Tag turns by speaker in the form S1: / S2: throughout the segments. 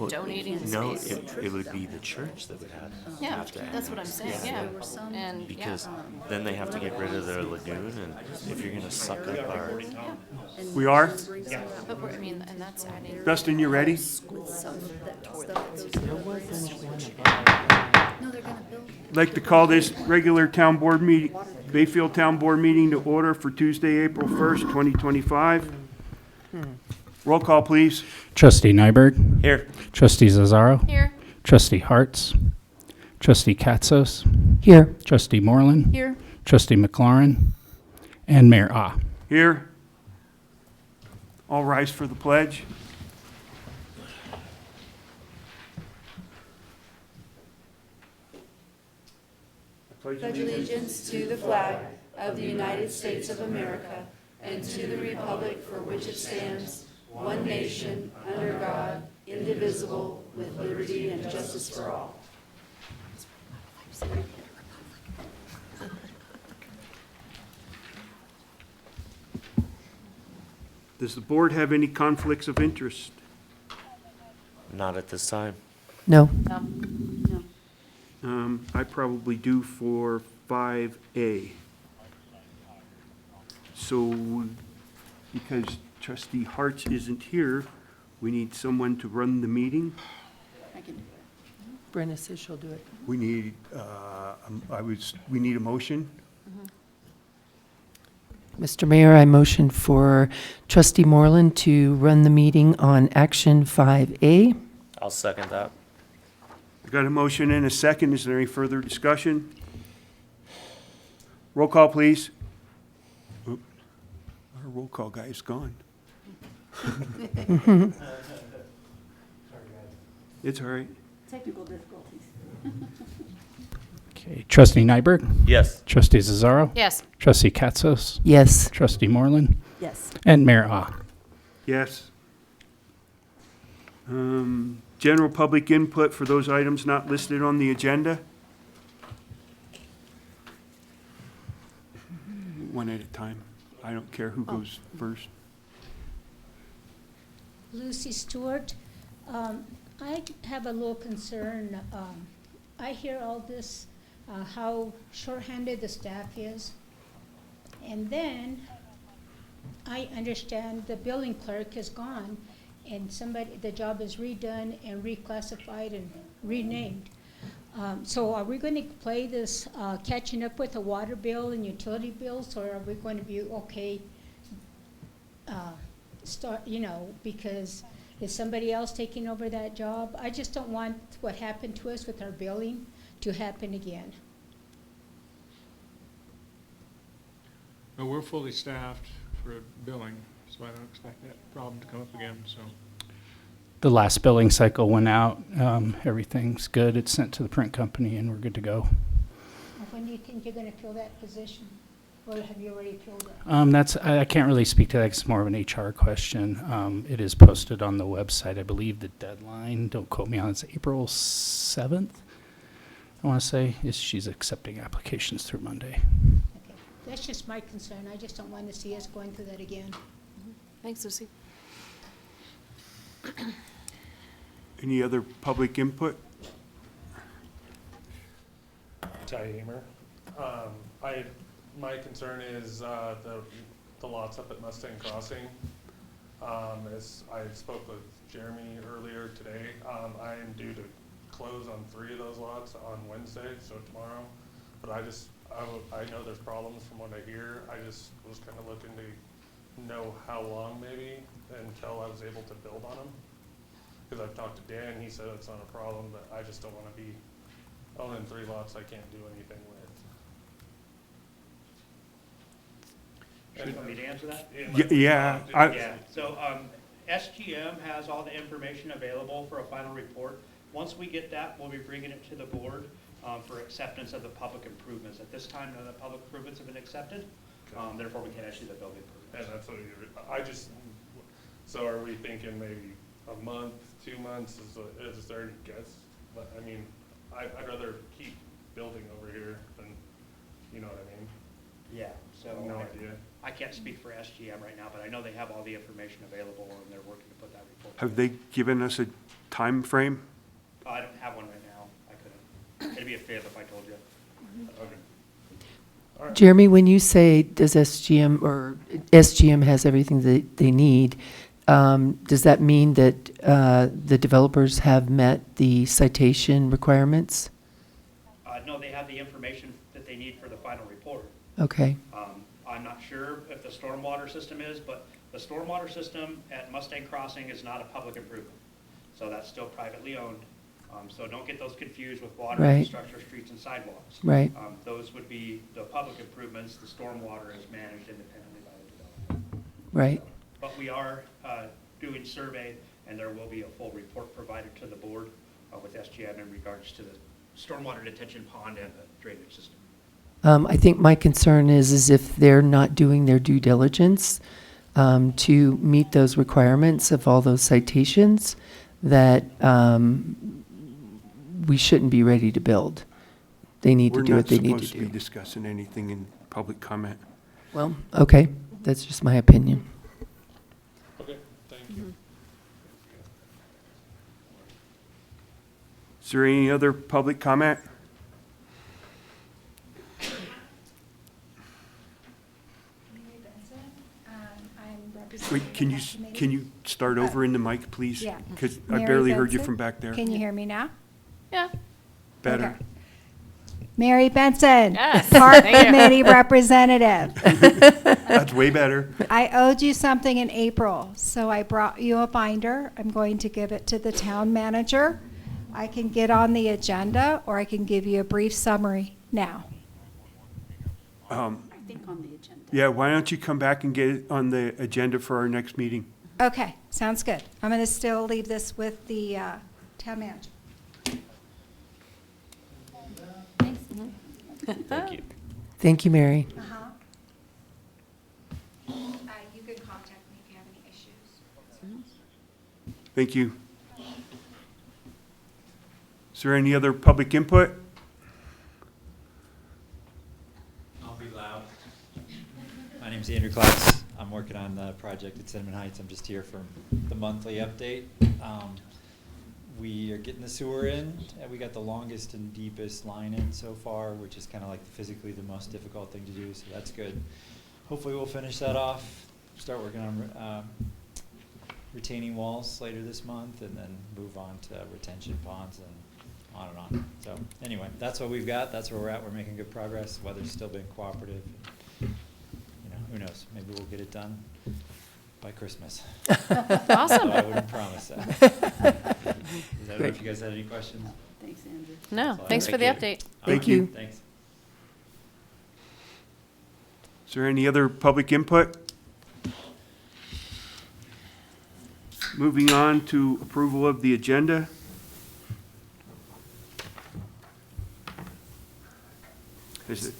S1: donating the
S2: No,
S1: space.
S2: it would be the church that would
S1: Yeah,
S2: have to
S1: that's what I'm saying, yeah. And, yeah,
S2: because then they have to get rid of their lagoon, and if you're gonna suck up our,
S3: We are?
S1: but I mean, and that's adding.
S3: Dustin, you ready? I'd like to call this regular town board meeting, Bayfield Town Board meeting to order for Tuesday, April 1st, 2025. Roll call, please.
S4: Trustee Nyberg,
S2: here,
S4: Trustee Zazzaro,
S1: Here,
S4: Trustee Hartz, Trustee Katzos,
S5: Here.
S4: Trustee Moreland,
S1: here,
S4: Trustee McLaurin, and Mayor Ah.
S3: Here. All rise for the pledge.
S6: Pledge allegiance to the flag of the United States of America and to the republic for which it stands, one nation, under God, indivisible, with liberty and justice for all.
S3: Does the board have any conflicts of interest?
S2: not at this time.
S5: No.
S1: no.
S3: I probably do for 5A. So, because trustee Hartz isn't here, we need someone to run the meeting.
S5: Brenna says she'll do it.
S3: We need, we need a motion.
S5: Mr. Mayor, I motion for Trustee Moreland to run the meeting on Action 5A.
S2: I'll second that.
S3: I got a motion and a second. Is there any further discussion? Roll call, please. Oop, our roll call guy is gone. It's all right.
S6: Technical difficulties.
S4: Okay, Trustee Nyberg,
S2: Yes,
S4: Trustee Zazzaro,
S1: Yes,
S4: Trustee Katzos,
S5: Yes.
S4: Trustee Moreland,
S6: Yes.
S4: and Mayor Ah.
S3: Yes. General public input for those items not listed on the agenda. One at a time. I don't care who goes first.
S7: Lucy Stewart. I have a little concern. I hear all this, how shorthanded the staff is. And then I understand the building clerk is gone and the job is redone and reclassified and renamed. So are we going to play this catching up with the water bill and utility bills, or are we going to be okay because is somebody else taking over that job? I just don't want what happened to us with our billing to happen again.
S8: No, we're fully staffed for billing, so I don't expect that problem to come up again, so.
S4: The last billing cycle went out. Everything's good. It's sent to the print company, and we're good to go.
S7: When do you think you're going to fill that position? Or have you already filled it?
S4: I can't really speak to that. It's more of an HR question. It is posted on the website. I believe the deadline, don't quote me on it, it's April 7th, I want to say, she's accepting applications through Monday.
S7: Okay. That's just my concern. I just don't want to see us going through that again.
S1: thanks, Lucy.
S3: Any other public input?
S9: Ty Hamer. My concern is the lots up at Mustang Crossing. As I spoke with Jeremy earlier today, I am due to close on 3 of those lots on Wednesday, so tomorrow. But I know there's problems from what I hear. I just was kind of looking to know how long maybe until I was able to build on them. Because I've talked to Dan, he said it's not a problem, but I just don't want to be owning 3 lots I can't do anything with.
S10: You want me to answer that?
S3: Yeah.
S10: Yeah, so SGM has all the information available for a final report. Once we get that, we'll be bringing it to the board for acceptance of the public improvements. At this time, none of the public improvements have been accepted, therefore we can't issue the building permits.
S9: And that's what so are we thinking maybe a month, 2 months is there any guess? But I mean, I'd rather keep building over here than, you know what I mean?
S10: Yeah, so
S9: No idea.
S10: I can't speak for SGM right now, but I know they have all the information available and they're working to put that report.
S3: Have they given us a time frame?
S10: I don't have one right now. I couldn't. It'd be a fib if I told you. Okay.
S5: Jeremy, when you say does SGM or SGM has everything that they need, does that mean that the developers have met the citation requirements?
S10: No, they have the information that they need for the final report.
S5: Okay,
S10: I'm not sure if the stormwater system is, but the stormwater system at Mustang Crossing is not a public improvement. So that's still privately owned. So don't get those confused with water
S5: Right.
S10: infrastructure, streets and sidewalks.
S5: right,
S10: Those would be the public improvements. The stormwater is managed independently by the developer.
S5: right.
S10: But we are doing survey, and there will be a full report provided to the board with SGM in regards to the stormwater detention pond and the drainage system.
S5: I think my concern is if they're not doing their due diligence to meet those requirements of all those citations, that we shouldn't be ready to build. They need to do what they need to
S3: We're not supposed to be
S5: do.
S3: discussing anything in public comment.
S5: Well, okay, that's just my opinion.
S8: Okay, thank you.
S3: Is there any other public comment? Wait, can you start over in the mic, please?
S11: Yeah.
S3: Because I
S11: Mary
S3: barely heard you
S11: Benson?
S3: from back there.
S11: Can you hear me now?
S1: Yeah.
S3: Better.
S11: Okay. Mary Benson.
S1: Yes,
S11: Park
S1: thank you.
S11: Committee Representative.
S3: That's way better.
S11: I owed you something in April, so I brought you a binder. I'm going to give it to the town manager. I can get on the agenda, or I can give you a brief summary now.
S6: I think on the agenda.
S3: Yeah, why don't you come back and get it on the agenda for our next meeting?
S11: Okay, sounds good. I'm going to still leave this with the town manager.
S2: Thank you.
S5: Thank you, Mary.
S11: Uh-huh. You can contact me if you have any issues.
S3: Thank you. Is there any other public input?
S12: I'll be loud. My name's Andrew Klaus. I'm working on the project at Cinnamon Heights. I'm just here for the monthly update. We are getting the sewer in, and we got the longest and deepest line in so far, which is kind of like physically the most difficult thing to do, so that's good. Hopefully we'll finish that off, start working on retaining walls later this month, and then move on to retention ponds and on and on. So anyway, that's what we've got. That's where we're at. We're making good progress. Weather's still been cooperative. You know, who knows? Maybe we'll get it done by Christmas.
S1: Awesome.
S12: So I wouldn't promise that. I don't know if you guys had any questions.
S6: Thanks, Andrew.
S1: No, thanks for the update.
S3: Thank you.
S12: Thanks.
S3: Is there any other public input? Moving on to approval of the agenda. Is it?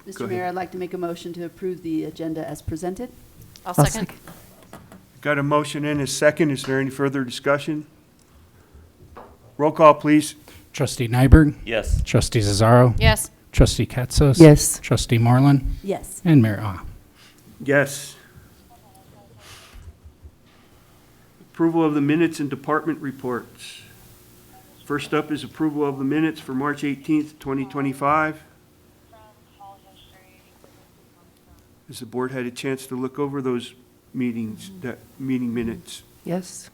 S3: Go
S6: Mr.
S3: ahead.
S6: Mayor, I'd like to make a motion to approve the agenda as presented.
S1: I'll
S5: I'll
S1: second.
S3: Got a motion and a second. Is there any further discussion? Roll call, please.
S4: Trustee Nyberg,
S2: Yes.
S4: Trustee Zazzaro,
S1: Yes.
S4: Trustee Katsas.
S5: Yes.
S4: Trustee Moreland,
S6: Yes.
S4: and Mayor Ah.
S3: Yes. Approval of the minutes and department reports. First up is approval of the minutes for March 18th, 2025. Has the board had a chance to look over those meetings, that meeting minutes?
S5: Yes.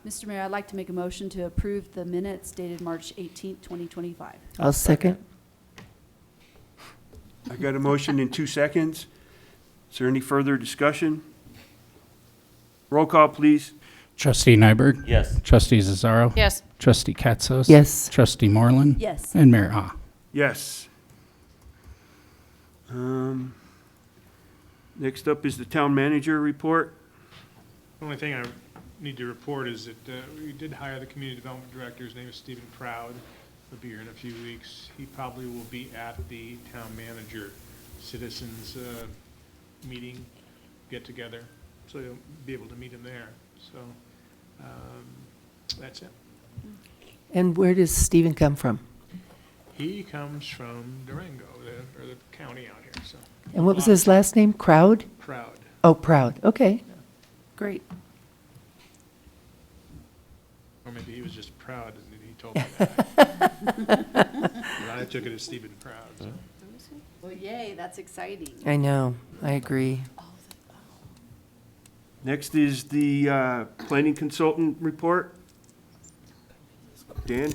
S6: Mr. Mayor, I'd like to make a motion to approve the minutes dated March 18th, 2025.
S5: I'll second.
S3: I got a motion in 2 seconds. Is there any further discussion? Roll call, please.
S4: Trustee Nyberg,
S2: Yes.
S4: Trustee Zazzaro.
S1: Yes.
S4: Trustee Katsas.
S5: Yes.
S4: Trustee Moreland.
S6: Yes.
S4: And Mayor Ah.
S3: Yes. Next up is the town manager report.
S8: The only thing I need to report is that we did hire the community development director. His name is Stephen Proud. He'll be here in a few weeks. He probably will be at the town manager citizens meeting, get together. So you'll be able to meet him there. So that's it.
S5: And where does Stephen come from?
S8: He comes from Durango, or the county out here, so.
S5: And what was his last name? Crowd?
S8: Proud.
S5: Oh, Proud. Okay. Great.
S8: Or maybe he was just proud and he told me that. But I took it as Stephen Proud. So.
S6: Well, yay, that's exciting.
S5: I know, I agree.
S3: Next is the planning consultant report. Dan?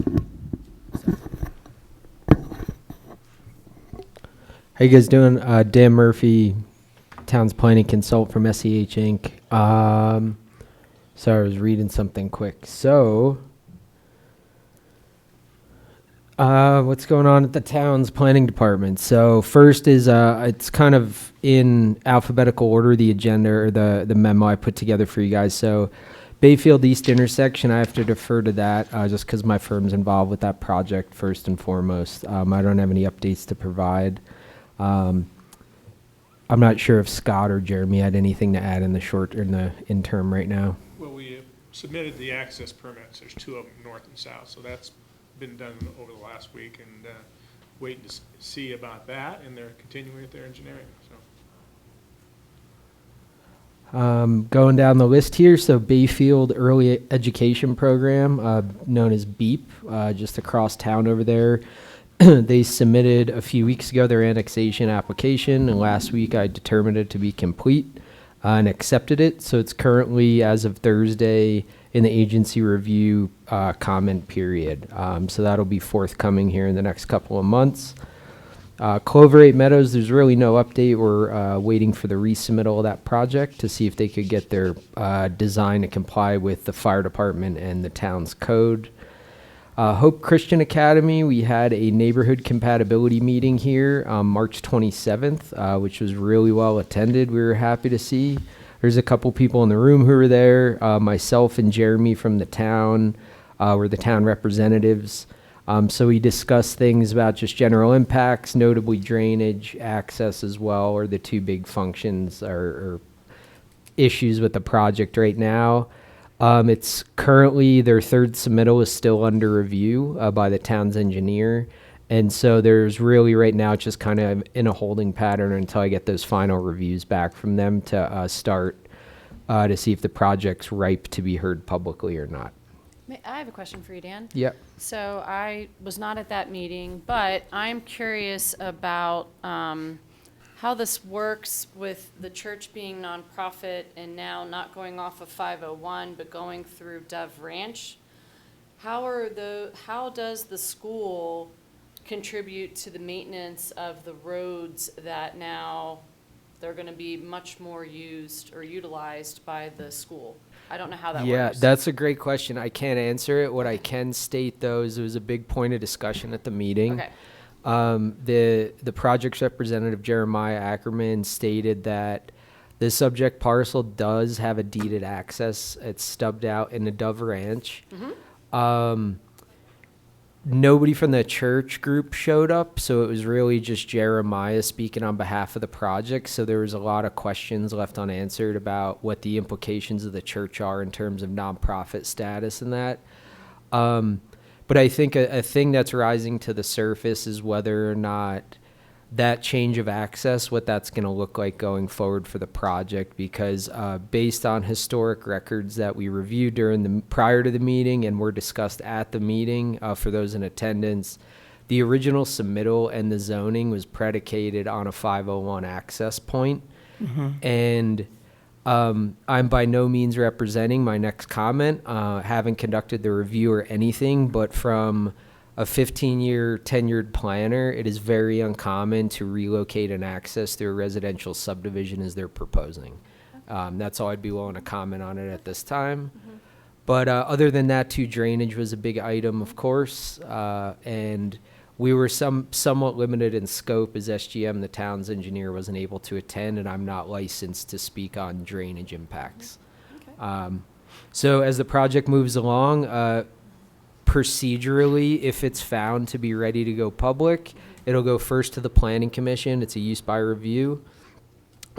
S13: How you guys doing? Dan Murphy, Town's Planning Consultant from SEH Inc. Sorry, I was reading something quick. So, what's going on at the town's planning department? So first is, it's kind of in alphabetical order, the agenda or the memo I put together for you guys. So Bayfield East intersection, I have to defer to that just because my firm's involved with that project first and foremost. I don't have any updates to provide. I'm not sure if Scott or Jeremy had anything to add in the interim right now.
S8: Well, we submitted the access permits. There's 2 of them, north and south. So that's been done over the last week, and waiting to see about that. And they're continuing with their engineering. So.
S13: Going down the list here, so Bayfield Early Education Program, known as BEEP, just across town over there. They submitted a few weeks ago their annexation application, and last week I determined it to be complete and accepted it. So it's currently, as of Thursday, in the agency review comment period. So that'll be forthcoming here in the next couple of months. Clover 8 Meadows, there's really no update. We're waiting for the resubmittal of that project to see if they could get their design to comply with the fire department and the town's code. Hope Christian Academy, we had a neighborhood compatibility meeting here March 27th, which was really well attended. We were happy to see. There's a couple people in the room who were there. Myself and Jeremy from the town were the town representatives. So we discussed things about just general impacts, notably drainage, access as well, are the 2 big functions or issues with the project right now. It's currently, their 3rd submittal is still under review by the town's engineer. And so there's really right now just kind of in a holding pattern until I get those final reviews back from them to start to see if the project's ripe to be heard publicly or not.
S1: I have a question for you, Dan.
S13: Yep.
S1: So I was not at that meeting, but I'm curious about how this works with the church being nonprofit and now not going off of 501, but going through Dove Ranch. How does the school contribute to the maintenance of the roads that now they're going to be much more used or utilized by the school? I don't know how that works.
S13: Yeah, that's a great question. I can't answer it. What I can state, though, is it was a big point of discussion at the meeting.
S1: Okay.
S13: The project's representative, Jeremiah Ackerman, stated that the subject parcel does have a deeded access. It's stubbed out in the Dove Ranch.
S1: Mm-hmm.
S13: Nobody from the church group showed up, so it was really just Jeremiah speaking on behalf of the project. So there was a lot of questions left unanswered about what the implications of the church are in terms of nonprofit status and that. But I think a thing that's rising to the surface is whether or not that change of access, what that's going to look like going forward for the project, because based on historic records that we reviewed prior to the meeting and were discussed at the meeting for those in attendance, the original submittal and the zoning was predicated on a 501 access point. Mm-hmm. And I'm by no means representing my next comment, haven't conducted the review or anything, but from a 15-year tenured planner, it is very uncommon to relocate an access through a residential subdivision as they're proposing. That's all I'd be willing to comment on it at this time. Mm-hmm. But other than that, too, drainage was a big item, of course, and we were somewhat limited in scope as SGM, the town's engineer, wasn't able to attend, and I'm not licensed to speak on drainage impacts. Okay. So as the project moves along, procedurally, if it's found to be ready to go public, it'll go first to the Planning Commission. It's a use by review.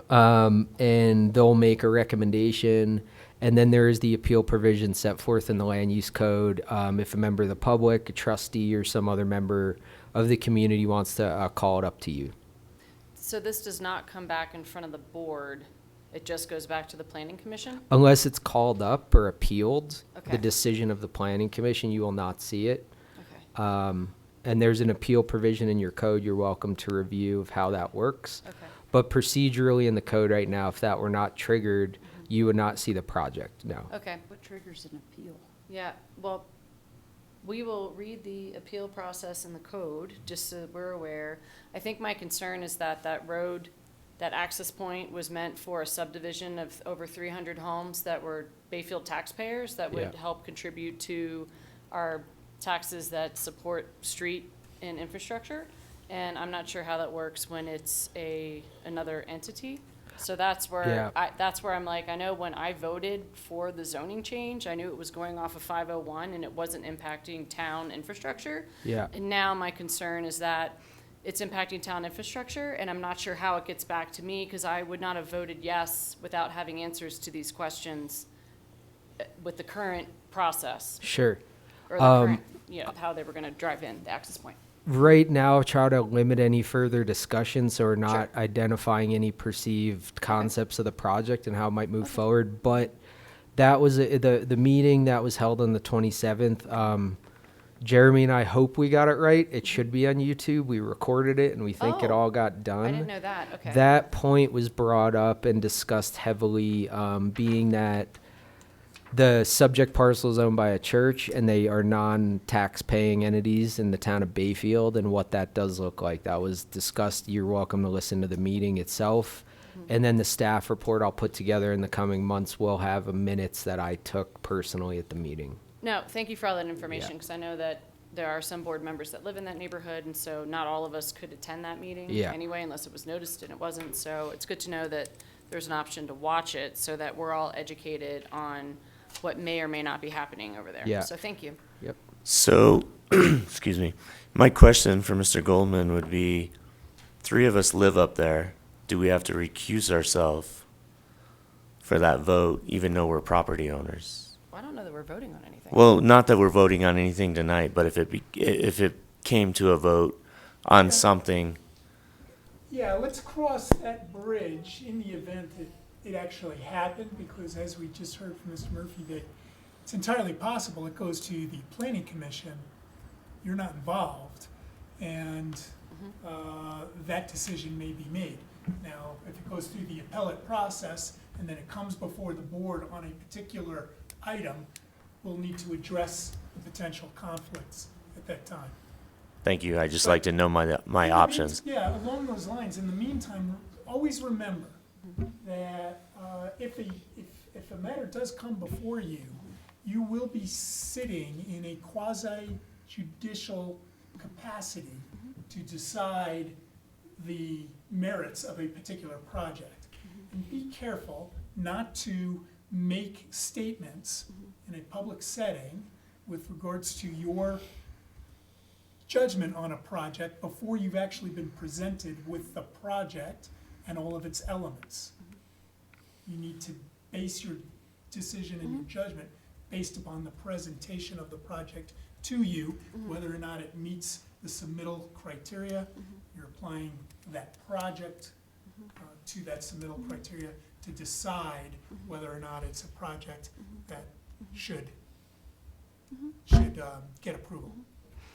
S13: And they'll make a recommendation. And then there is the appeal provision set forth in the land use code. If a member of the public, a trustee, or some other member of the community wants to call it up to you.
S1: So this does not come back in front of the board it just goes back to the planning commission?
S13: Unless it's called up or appealed,
S1: Okay.
S13: the decision of the planning commission, you will not see it.
S1: Okay,
S13: And there's an appeal provision in your code. You're welcome to review of how that works.
S1: okay.
S13: But procedurally in the code right now, if that were not triggered, you would not see the project, no.
S1: Okay,
S6: What triggers an appeal?
S1: yeah, well, we will read the appeal process in the code, just so we're aware. I think my concern is that that road, that access point was meant for a subdivision of over 300 homes that were Bayfield taxpayers that would
S13: Yeah.
S1: help contribute to our taxes that support street and infrastructure. And I'm not sure how that works when it's another entity. So that's where
S13: Yeah.
S1: that's where I'm like, I know when I voted for the zoning change, I knew it was going off of 501 and it wasn't impacting town infrastructure.
S13: Yeah.
S1: And now my concern is that it's impacting town infrastructure, and I'm not sure how it gets back to me, because I would not have voted yes without having answers to these questions with the current process,
S13: Sure.
S1: or the current, how they were gonna drive in the access point.
S13: Right now, try to limit any further discussion, so we're not identifying any perceived concepts of the project and how it might move forward. But that was the meeting that was held on the 27th. Jeremy and I hope we got it right. It should be on YouTube. We recorded it, and we think it
S1: Oh,
S13: all got done.
S1: I didn't know that, okay.
S13: That point was brought up and discussed heavily, being that the subject parcel is owned by a church and they are non-tax paying entities in the town of Bayfield, and what that does look like. That was discussed. You're welcome to listen to the meeting itself. And then the staff report I'll put together in the coming months will have minutes that I took personally at the meeting.
S1: No, thank you for all that information, because I know that there are some board members that live in that neighborhood, and so not all of us could attend that meeting
S13: Yeah.
S1: anyway, unless it was noticed, and it wasn't. So it's good to know that there's an option to watch it, so that we're all educated on what may or may not be happening over there.
S13: Yeah.
S1: So thank you.
S13: Yep.
S2: So, excuse me. My question for Mr. Goldman would be, 3 of us live up there. Do we have to recuse ourselves for that vote, even though we're property owners?
S1: Well, I don't know that we're voting on anything.
S2: Well, not that we're voting on anything tonight, but if it came to a vote on something,
S14: Yeah, let's cross that bridge in the event that it actually happened, because as we just heard from Mr. Murphy, that it's entirely possible it goes to the planning commission, you're not involved, and that decision may be made. Now, if it goes through the appellate process and then it comes before the board on a particular item, we'll need to address the potential conflicts at that time.
S2: thank you. I just like to know my options.
S14: Yeah, along those lines, in the meantime, always remember that if a matter does come before you, you will be sitting in a quasi-judicial capacity to decide the merits of a particular project. And be careful not to make statements in a public setting with regards to your judgment on a project before you've actually been presented with the project and all of its elements. You need to base your decision and your judgment based upon the presentation of the project to you, whether or not it meets the submittal criteria. You're applying that project to that submittal criteria to decide whether or not it's a project that should get approval.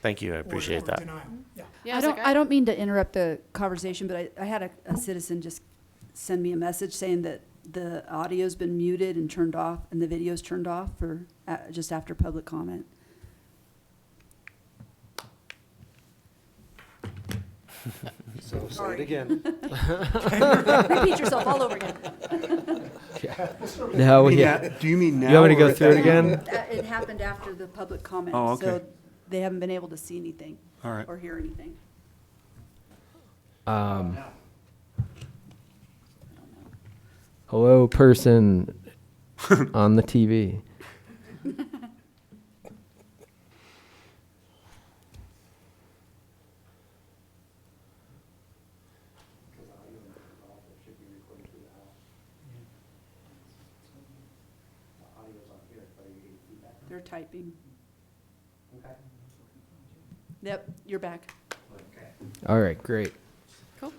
S2: Thank you. I
S14: or-
S2: appreciate
S14: or
S2: that.
S14: denial. Yeah.
S1: Yeah,
S6: I
S1: it's
S6: don't,
S1: like
S6: I don't mean to interrupt the conversation, but I had a citizen just send me a message saying that the audio's been muted and turned off, and the video's turned off for, just after public comment.
S13: So
S6: say it
S13: again.
S6: Repeat yourself all over again.
S13: No,
S3: Do you mean
S13: yeah.
S3: that- Do you mean now?
S13: You want me to
S3: or
S13: go
S3: at
S13: through it
S3: that
S13: again?
S6: It happened after the public comment.
S3: Oh, okay.
S6: So they haven't been able to see anything
S3: All right.
S6: or hear anything.
S13: Hello, person on the TV.
S6: They're typing. Yep, you're back.
S13: All right, great.
S1: Cool.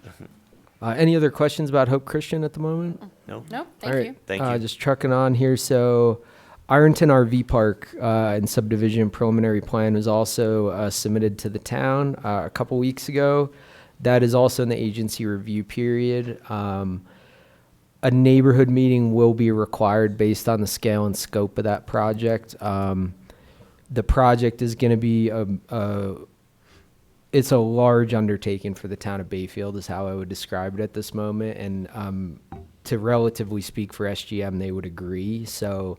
S13: Any other questions about Hope Christian at the moment?
S2: No?
S1: No,
S13: All
S1: thank
S13: right.
S1: you.
S2: Thank you.
S13: Just trucking on here. So, Ironton RV Park and subdivision preliminary plan was also submitted to the town a couple weeks ago. That is also in the agency review period. A neighborhood meeting will be required based on the scale and scope of that project. The project is going to be it's a large undertaking for the town of Bayfield is how I would describe it at this moment. And to relatively speak for SGM, they would agree. So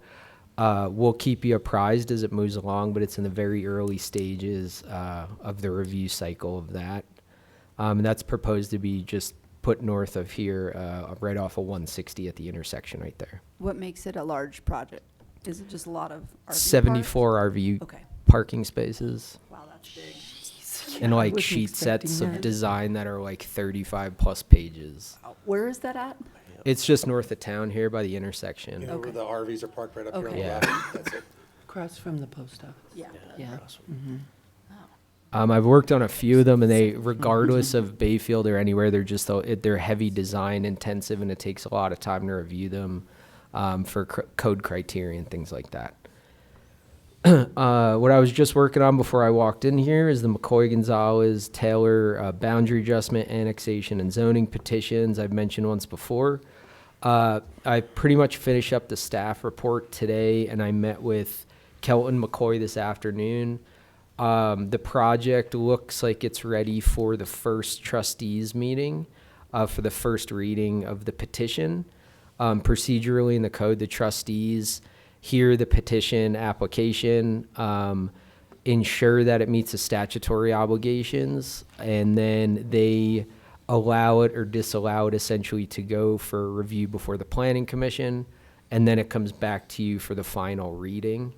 S13: we'll keep you apprised as it moves along, but it's in the very early stages of the review cycle of that. And that's proposed to be just put north of here, right off of 160 at the intersection right there.
S6: What makes it a large project? Is it just a lot of RV
S13: 74
S6: parks?
S13: RV
S6: Okay.
S13: parking spaces.
S6: Wow, that's big.
S13: And like
S5: wasn't
S13: sheet sets
S5: expecting
S13: of
S5: that.
S13: design that are like 35 plus pages.
S6: Where is that at?
S13: It's just north of town here by the intersection.
S15: You know, where the RVs are parked right up here on the
S6: Okay.
S15: left. That's it.
S5: Across from the post office.
S6: Yeah.
S5: Yeah. Mhm.
S13: I've worked on a few of them, and they, regardless of Bayfield or anywhere, they're just they're heavy design intensive, and it takes a lot of time to review them for code criteria and things like that. What I was just working on before I walked in here is the McCoy Gonzalez Taylor boundary adjustment, annexation, and zoning petitions I've mentioned once before. I pretty much finished up the staff report today, and I met with Kelton McCoy this afternoon. The project looks like it's ready for the first trustees meeting for the first reading of the petition. Procedurally in the code, the trustees hear the petition application, ensure that it meets the statutory obligations, and then they allow it or disallow it essentially to go for review before the planning commission, and then it comes back to you for the final reading.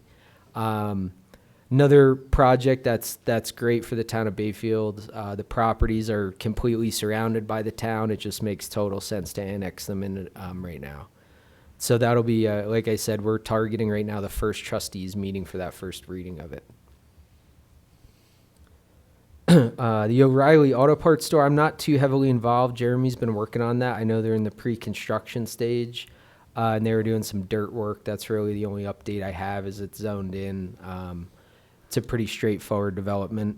S13: Another project that's great for the town of Bayfield. The properties are completely surrounded by the town. It just makes total sense to annex them in right now. So that'll be, like I said, we're targeting right now the first trustees meeting for that first reading of it. The O'Reilly Auto Parts store, I'm not too heavily involved. Jeremy's been working on that. I know they're in the pre-construction stage, and they were doing some dirt work. That's really the only update I have is it's zoned in. It's a pretty straightforward development.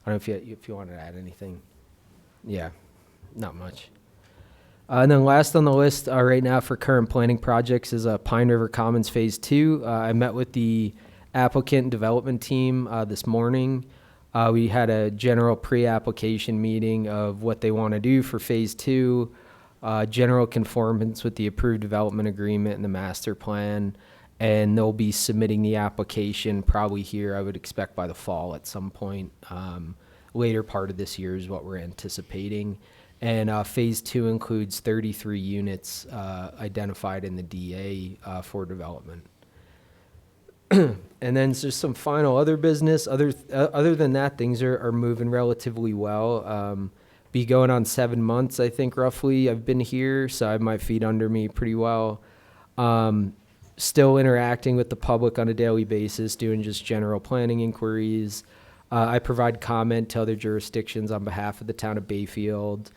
S13: I don't know if you wanted to add anything. Yeah, not much. And then last on the list right now for current planning projects is Pine River Commons Phase 2. I met with the applicant and development team this morning. We had a general pre-application meeting of what they want to do for Phase 2, general conformance with the approved development agreement and the master plan. And they'll be submitting the application probably here, I would expect by the fall at some point. Later part of this year is what we're anticipating. And Phase 2 includes 33 units identified in the DA for development. And then just some final other business. Other than that, things are moving relatively well. Be going on 7 months, I think, roughly. I've been here, so I have my feet under me pretty well. Still interacting with the public on a daily basis, doing just general planning inquiries. I provide comment to other jurisdictions on behalf of the town of Bayfield.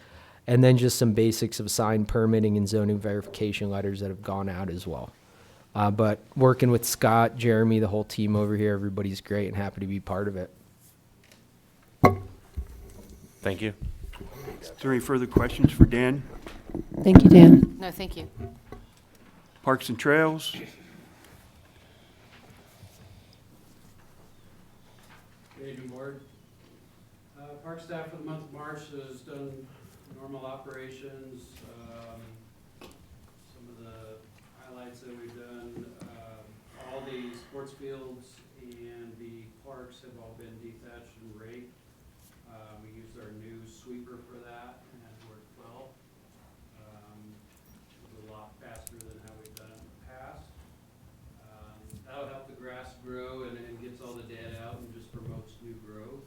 S13: And then just some basics of sign permitting and zoning verification letters that have gone out as well. But working with Scott, Jeremy, the whole team over here, everybody's great and happy to be part of it.
S2: Thank you.
S3: Is there any further questions for Dan?
S5: Thank you, Dan.
S1: No, thank you.
S3: Parks and Trails?
S16: Good evening, Board. Park staff for the month of March has done normal operations. Some of the highlights that we've done, all the sports fields and the parks have all been dethatched and raked. We used our new sweeper for that and it worked well. It was a lot faster than how we've done it in the past. That'll help the grass grow and gets all the dead out and just promotes new growth.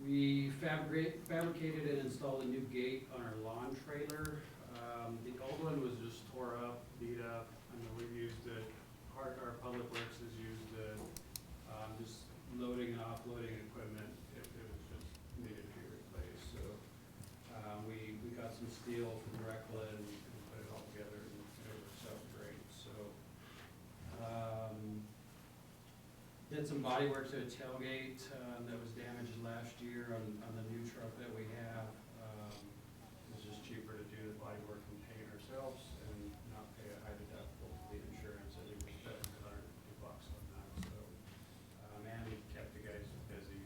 S16: We fabricated and installed a new gate on our lawn trailer. The old one was just tore up, beat up. I mean, we've used it, our public works has used it, just loading and offloading equipment. It was just needed to be replaced. So did some body work to a tailgate that was damaged last year on the new truck that we have. It was just cheaper to do the body work and paint ourselves and not pay a high deductible for the insurance. I think we spent $150 on that. So, and we kept the guys busy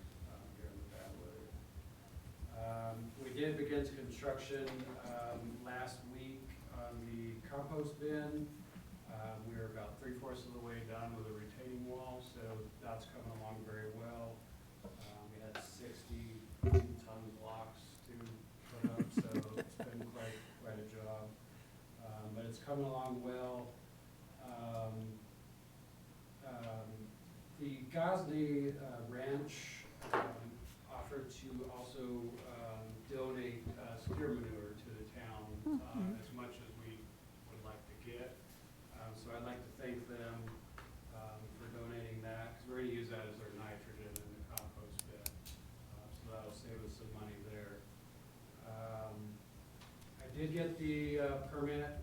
S16: during the bad weather. We did begin construction last week on the compost bin. We were about 3/4 of the way done with the retaining wall, so that's coming along very well. We had 60-ton blocks to put up, so it's been quite a job. But it's coming along well. The Gosley Ranch offered to also donate steer manure to the town as much as we would like to get. So I'd like to thank them for donating that, because we're going to use that as our nitrogen in the compost bin. So that'll save us some money there. I did get the permit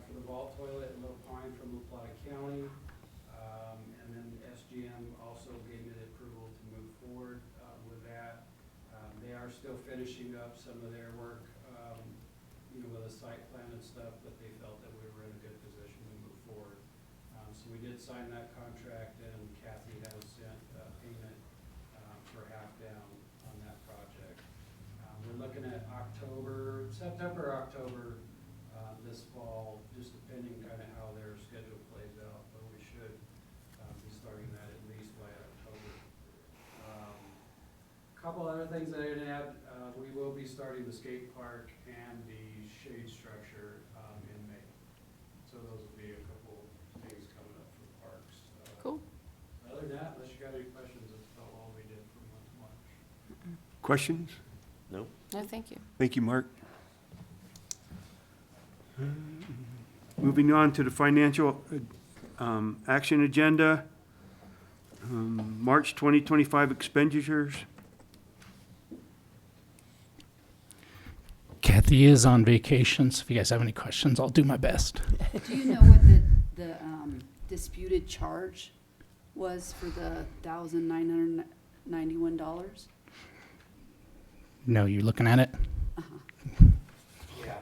S16: for the vault toilet in Little Pine from La Plata County. And then SGM also gave me the approval to move forward with that. They are still finishing up some of their work, with a site plan and stuff, but they felt that we were in a good position to move forward. So we did sign that contract, and Kathy has sent payment for half down on that project. We're looking at September, October this fall, just depending kind of how their schedule plays out, but we should be starting that at least by October. Couple other things that I didn't add, we will be starting the skate park and the shade structure in May. So those will be a couple things coming up for the parks.
S1: Cool.
S16: Other than that, unless you got any questions, that's about all we did for March.
S3: Questions?
S2: Nope.
S1: No, thank you.
S3: Thank you, Mark. Moving on to the financial action agenda. March 2025 expenditures.
S4: Kathy is on vacation, so if you guys have any questions, I'll do my best.
S6: Do you know what the disputed charge was for the $1,991?
S4: No, you looking at it?
S10: Yeah,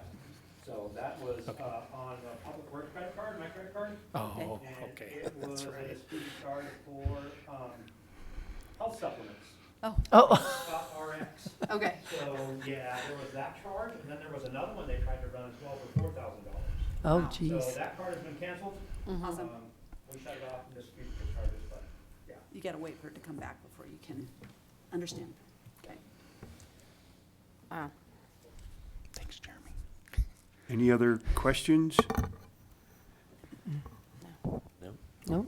S10: so that was on a public works credit card, my credit card.
S4: Oh,
S10: And
S4: okay.
S10: it was
S4: That's
S10: a
S4: right.
S10: disputed charge for health supplements.
S6: Oh.
S10: RX.
S6: Okay.
S10: So, yeah, there was that charge, and then there was another one they tried to run as well for $4,000.
S5: Oh,
S6: Wow.
S5: geez.
S10: So that card has been canceled.
S6: Awesome.
S10: We shut it off and disputed the charges, but, yeah.
S6: You gotta wait for it to come back before you can understand. Okay.
S1: Wow.
S4: Thanks, Jeremy.
S3: Any other questions?
S5: No?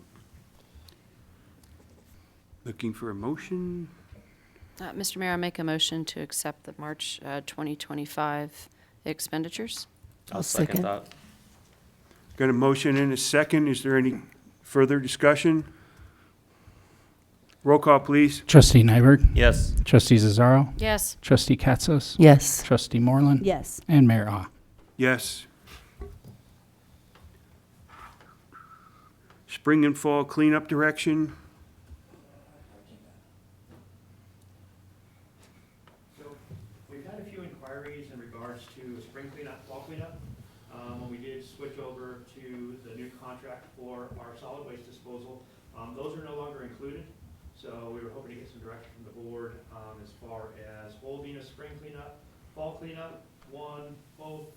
S3: Looking for a motion?
S1: Mr. Mayor, I make a motion to accept the March 2025 expenditures.
S5: I'll second.
S2: that.
S3: Got a motion and a second. Is there any further discussion? Roll call, please.
S4: Trustee Nyberg,
S2: Yes.
S4: Trustee Zazzaro,
S1: Yes.
S4: Trustee Katsas,
S5: Yes.
S4: Trustee Moreland,
S6: Yes.
S4: and Mayor Ah.
S3: Yes. Spring and fall cleanup direction.
S10: So we've had a few inquiries in regards to spring cleanup, fall cleanup. When we did switch over to the new contract for our solid waste disposal, those are no longer included. So we were hoping to get some direction from the board as far as holding a spring cleanup, fall cleanup, one, both.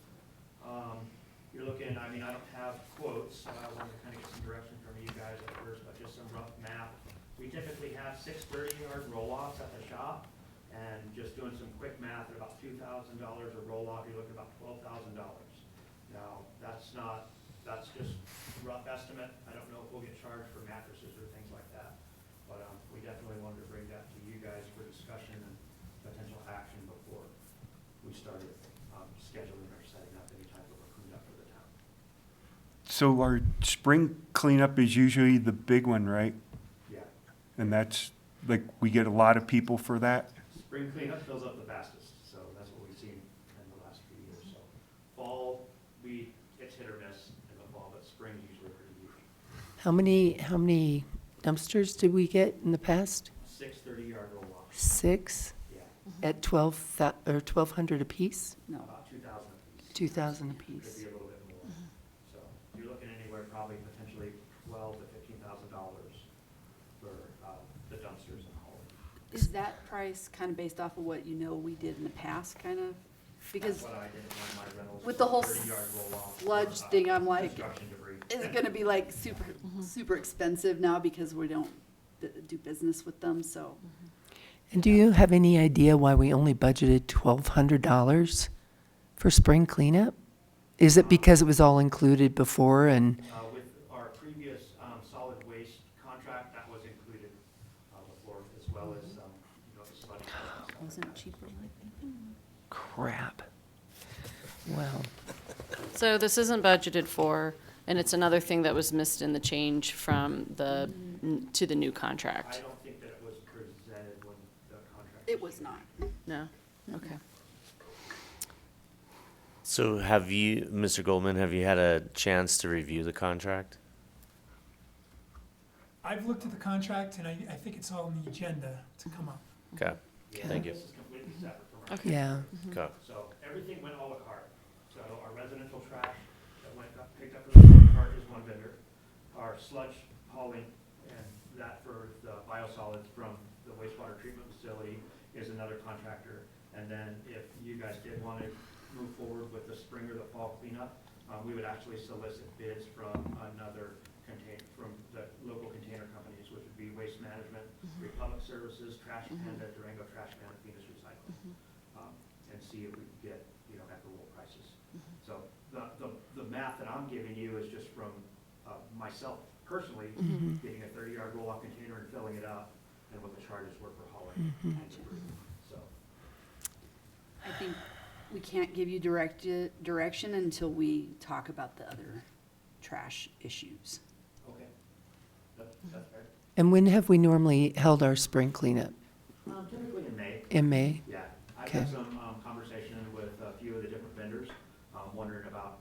S10: You're looking, I don't have quotes, so I wanted to kind of get some direction from you guys at first, but just some rough math. We typically have 6 30-yard roll-offs at the shop, and just doing some quick math at about $2,000 a roll-off, you're looking at about $12,000. Now, that's just a rough estimate. I don't know if we'll get charged for mattresses or things like that, but we definitely wanted to bring that to you guys for discussion and potential action before we started scheduling or setting up any type of a cleanup for the town.
S3: So our spring cleanup is usually the big one, right?
S10: Yeah.
S3: And that's, like, we get a lot of people for that?
S10: Spring cleanup fills up the fastest, so that's what we've seen in the last few years. So fall, it's hit or miss in the fall, but spring's usually pretty huge.
S5: How many dumpsters did we get in the past?
S10: 6 30-yard roll-offs.
S5: 6
S10: Yeah,
S5: at 1,200 apiece?
S6: No.
S10: about 2,000.
S5: 2,000
S10: Could
S5: apiece.
S10: be a little bit more. So you're looking anywhere probably potentially $12,000 to $15,000 for the dumpsters and hauling.
S6: Is that price kind of based off of what you know we did in the past, kind of? Because
S10: That's what I did on my rentals.
S6: with the whole
S10: 30-yard roll-off,
S6: sludge thing, I'm like,
S10: construction debris.
S6: is it gonna be like super expensive now because we don't do business with them, so.
S5: And do you have any idea why we only budgeted $1,200 for spring cleanup? Is it because it was all included before and,
S10: With our previous solid waste contract, that was included before, as well as, the sludge.
S6: Wasn't it cheaper like that?
S5: crap? Wow.
S1: So this isn't budgeted for, and it's another thing that was missed in the change from the, to the new
S10: I
S1: contract.
S10: don't think that it was presented when the contract.
S6: It was not.
S1: No? Okay.
S2: So have you, Mr. Goldman, have you had a chance to review the contract?
S14: I've looked at the contract, and I think it's all on the agenda to come up.
S2: Okay, thank you.
S10: This is completely separate from our.
S1: Okay.
S5: Yeah.
S2: Okay.
S10: So everything went a la carte. So our residential trash that got picked up for the a la carte is one vendor. Our sludge hauling and that for the biosolids from the wastewater treatment facility is another contractor. And then if you guys did want to move forward with the spring or the fall cleanup, we would actually solicit bids from another from the local container companies, which would be Waste Management, Republic Services, Trash Panda, Durango Trash Panda, Venus Recycling, and see if we could get, equitable prices. So the math that I'm giving you is just from myself personally, getting a 30-yard roll-off container and filling it up, and what the charges were for hauling. So
S6: I think we can't give you direction until we talk about the other trash issues.
S10: okay, that's fair.
S5: And when have we normally held our spring cleanup?
S10: Typically in May.
S5: In May?
S10: Yeah, I've
S5: Okay.
S10: had some conversation with a few of the different vendors, wondering about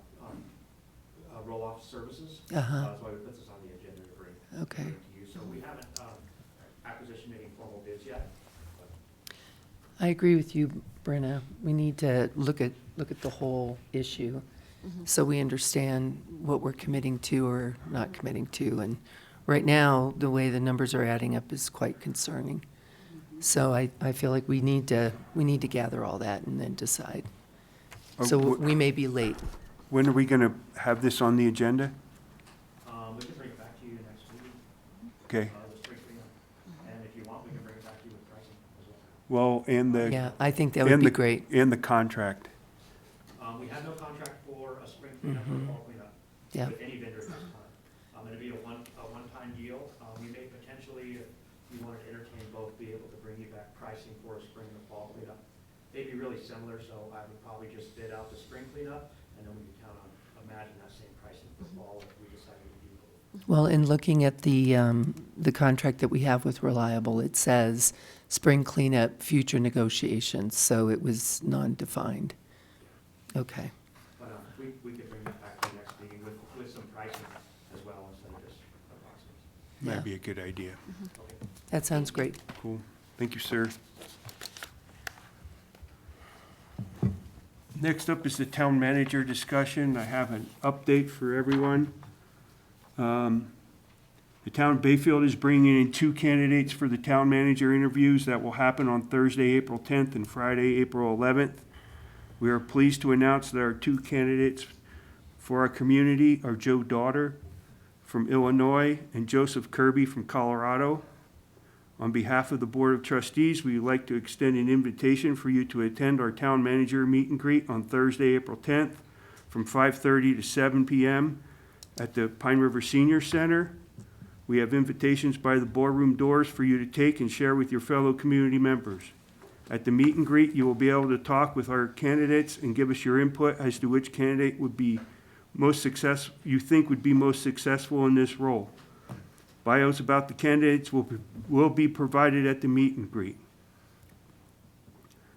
S10: roll-off services.
S5: Uh-huh.
S10: That's why we put this on the agenda to bring
S5: Okay.
S10: to you. So we haven't acquisition making formal bids yet.
S5: I agree with you, Brenna. We need to look at the whole issue so we understand what we're committing to or not committing to. And right now, the way the numbers are adding up is quite concerning. So I feel like we need to gather all that and then decide. So we may be late.
S3: When are we going to have this on the agenda?
S10: We can bring it back to you next week,
S3: Okay.
S10: the spring cleanup. And if you want, we can bring it back to you with pricing as well.
S3: Well, and the.
S5: Yeah, I think that would
S3: and
S5: be
S3: the-
S5: great.
S3: And the contract.
S10: We have no contract for a spring cleanup or fall cleanup
S5: Yeah.
S10: with any vendor at this time. It'll be a one-time deal. We may potentially, if you wanted to entertain both, be able to bring you back pricing for a spring and a fall cleanup. They'd be really similar, so I would probably just bid out the spring cleanup, and then we could count on, imagine that same pricing for fall if we decided to do both.
S5: Well, in looking at the contract that we have with Reliable, it says spring cleanup, future negotiations, so it was non-defined. Okay.
S10: But we could bring that back to the next meeting with some pricing as well instead of just approximates.
S3: That'd be a good idea.
S10: Okay.
S5: That sounds great.
S3: Cool. Thank you, sir. Next up is the town manager discussion. I have an update for everyone. The town of Bayfield is bringing in 2 candidates for the town manager interviews that will happen on Thursday, April 10th and Friday, April 11th. We are pleased to announce that our 2 candidates for our community are Joe Daughter from Illinois and Joseph Kirby from Colorado. On behalf of the Board of Trustees, we would like to extend an invitation for you to attend our town manager meet and greet on Thursday, April 10th from 5:30 to 7 p.m. at the Pine River Senior Center. We have invitations by the boardroom doors for you to take and share with your fellow community members. At the meet and greet, you will be able to talk with our candidates and give us your input as to which candidate would be you think would be most successful in this role. Bios about the candidates will be provided at the meet and greet.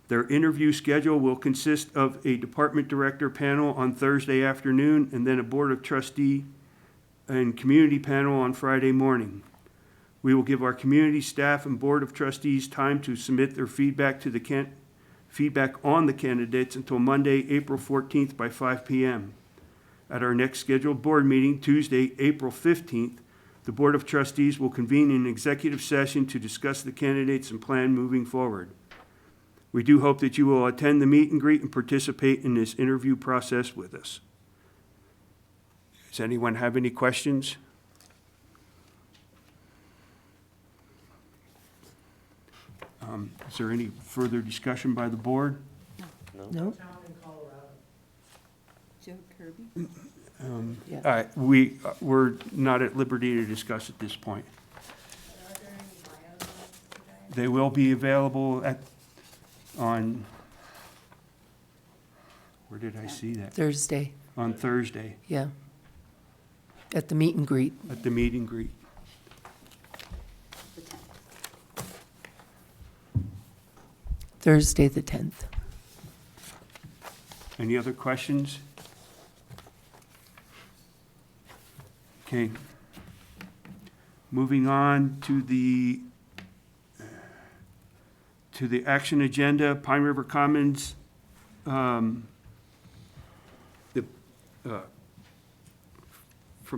S3: Their interview schedule will consist of a department director panel on Thursday afternoon and then a board of trustee and community panel on Friday morning. We will give our community staff and Board of Trustees time to submit their feedback to the feedback on the candidates until Monday, April 14th by 5 p.m. At our next scheduled board meeting, Tuesday, April 15th, the Board of Trustees will convene an executive session to discuss the candidates and plan moving forward. We do hope that you will attend the meet and greet and participate in this interview process with us. Does anyone have any questions? Is there any further discussion by the board?
S5: No?
S6: Joe Kirby?
S5: Yeah.
S3: We're not at liberty to discuss at this point. They will be available on, where did I see that?
S5: Thursday,
S3: On Thursday,
S5: yeah. At the meet and greet.
S3: at the meet and greet.
S5: Thursday, the 10th.
S3: Any other questions? Okay. Moving on to the action agenda, Pine River Commons, from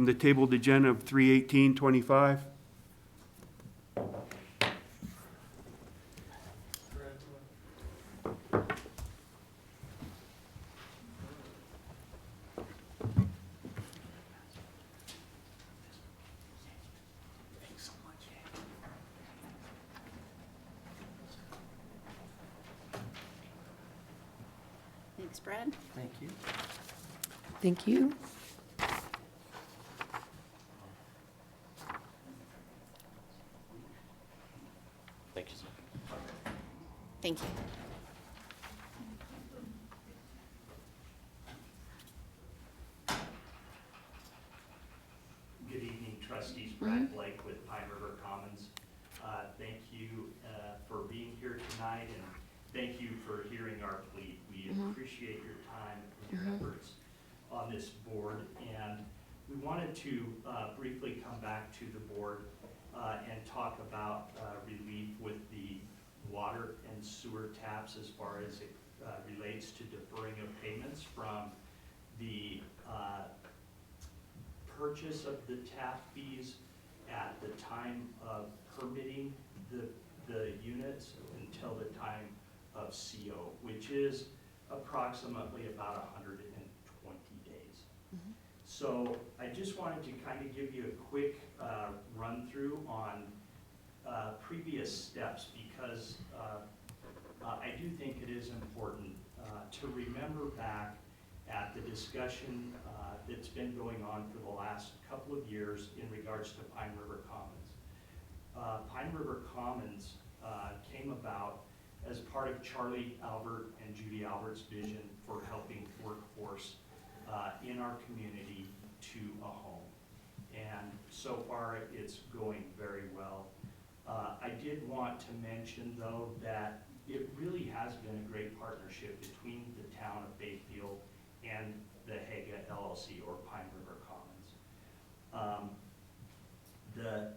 S3: the tabled agenda of 3/18/25.
S6: Thanks, Brad.
S2: Thank you.
S5: Thank you.
S2: Thank you, sir.
S6: Thank you.
S17: Good evening, trustees. Brad Blake with Pine River Commons. Thank you for being here tonight, and thank you for hearing our plea. We appreciate your time and your efforts on this board, and we wanted to briefly come back to the board and talk about relief with the water and sewer taps as far as it relates to deferring of payments from the purchase of the tap fees at the time of permitting the units until the time of CO, which is approximately about 120 days. So I just wanted to kind of give you a quick run through on previous steps, because I do think it is important to remember back at the discussion that's been going on for the last couple of years in regards to Pine River Commons. Pine River Commons came about as part of Charlie Albert and Judy Albert's vision for helping workforce in our community to a home. And so far, it's going very well. I did want to mention, though, that it really has been a great partnership between the town of Bayfield and the Haga LLC, or Pine River Commons. The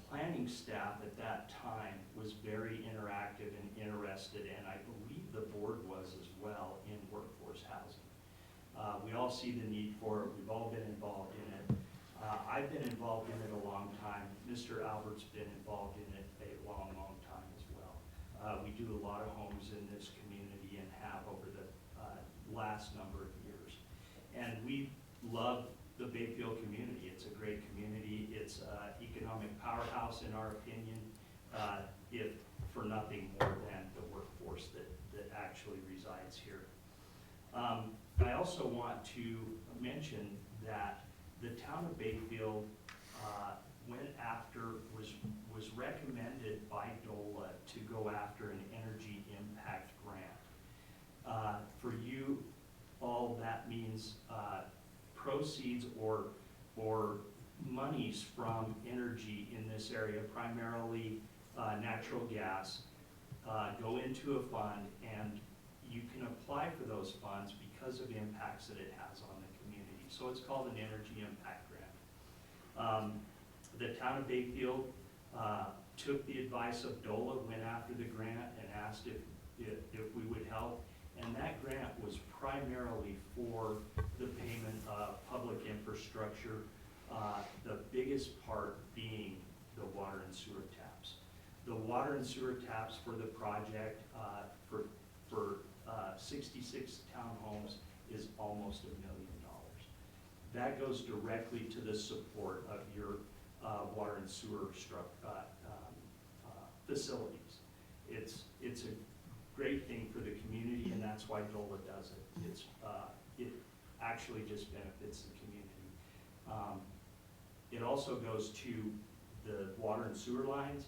S17: planning staff at that time was very interactive and interested, and I believe the board was as well, in workforce housing. We all see the need for it. We've all been involved in it. I've been involved in it a long time. Mr. Albert's been involved in it a long, long time as well. We do a lot of homes in this community and have over the last number of years. And we love the Bayfield community. It's a great community. It's an economic powerhouse in our opinion, if for nothing more than the workforce that actually resides here. I also want to mention that the town of Bayfield was recommended by DOLA to go after an energy impact grant. For you all, that means proceeds or monies from energy in this area, primarily natural gas, go into a fund, and you can apply for those funds because of impacts that it has on the community. So it's called an energy impact grant. The town of Bayfield took the advice of DOLA, went after the grant and asked if we would help. And that grant was primarily for the payment of public infrastructure, the biggest part being the water and sewer taps. The water and sewer taps for the project for 66 townhomes is almost $1 million. That goes directly to the support of your water and sewer facilities. It's a great thing for the community, and that's why DOLA does it. It actually just benefits the community. It also goes to the water and sewer lines,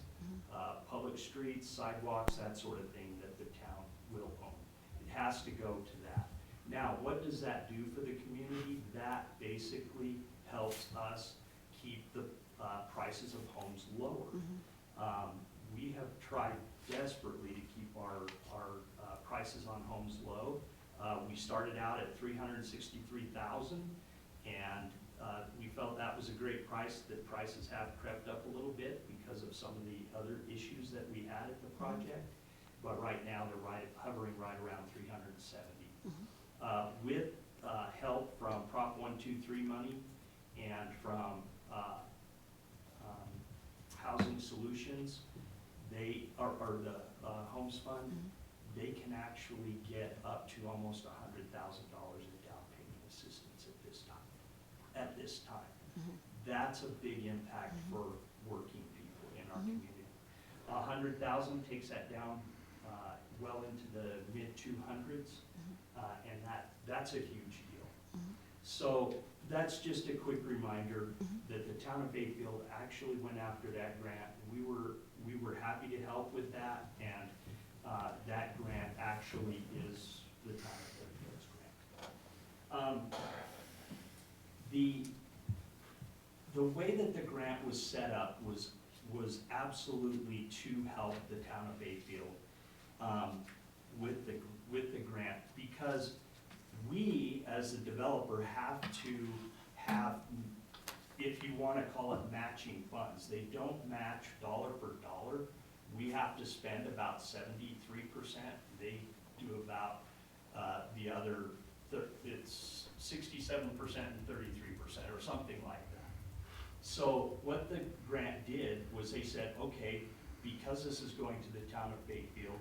S17: public streets, sidewalks, that sort of thing that the town will own. It has to go to that. Now, what does that do for the community? That basically helps us keep the prices of homes lower. We have tried desperately to keep our prices on homes low. We started out at $363,000, and we felt that was a great price. The prices have crept up a little bit because of some of the other issues that we had at the project, but right now they're hovering right around 370. With help from Prop 123 money and from Housing Solutions, they are the Homes Fund, they can actually get up to almost $100,000 in down payment assistance at this time. That's a big impact for working people in our community. $100,000 takes that down well into the mid 200s, and that's a huge deal. So that's just a quick reminder that the town of Bayfield actually went after that grant. We were happy to help with that, and that grant actually is the town of Bayfield's grant. The way that the grant was set up was absolutely to help the town of Bayfield with the grant, because we, as the developer, have to have, if you want to call it matching funds. They don't match dollar for dollar. We have to spend about 73%. They do about the other, it's 67% and 33% or something like that. So what the grant did was they said, okay, because this is going to the town of Bayfield,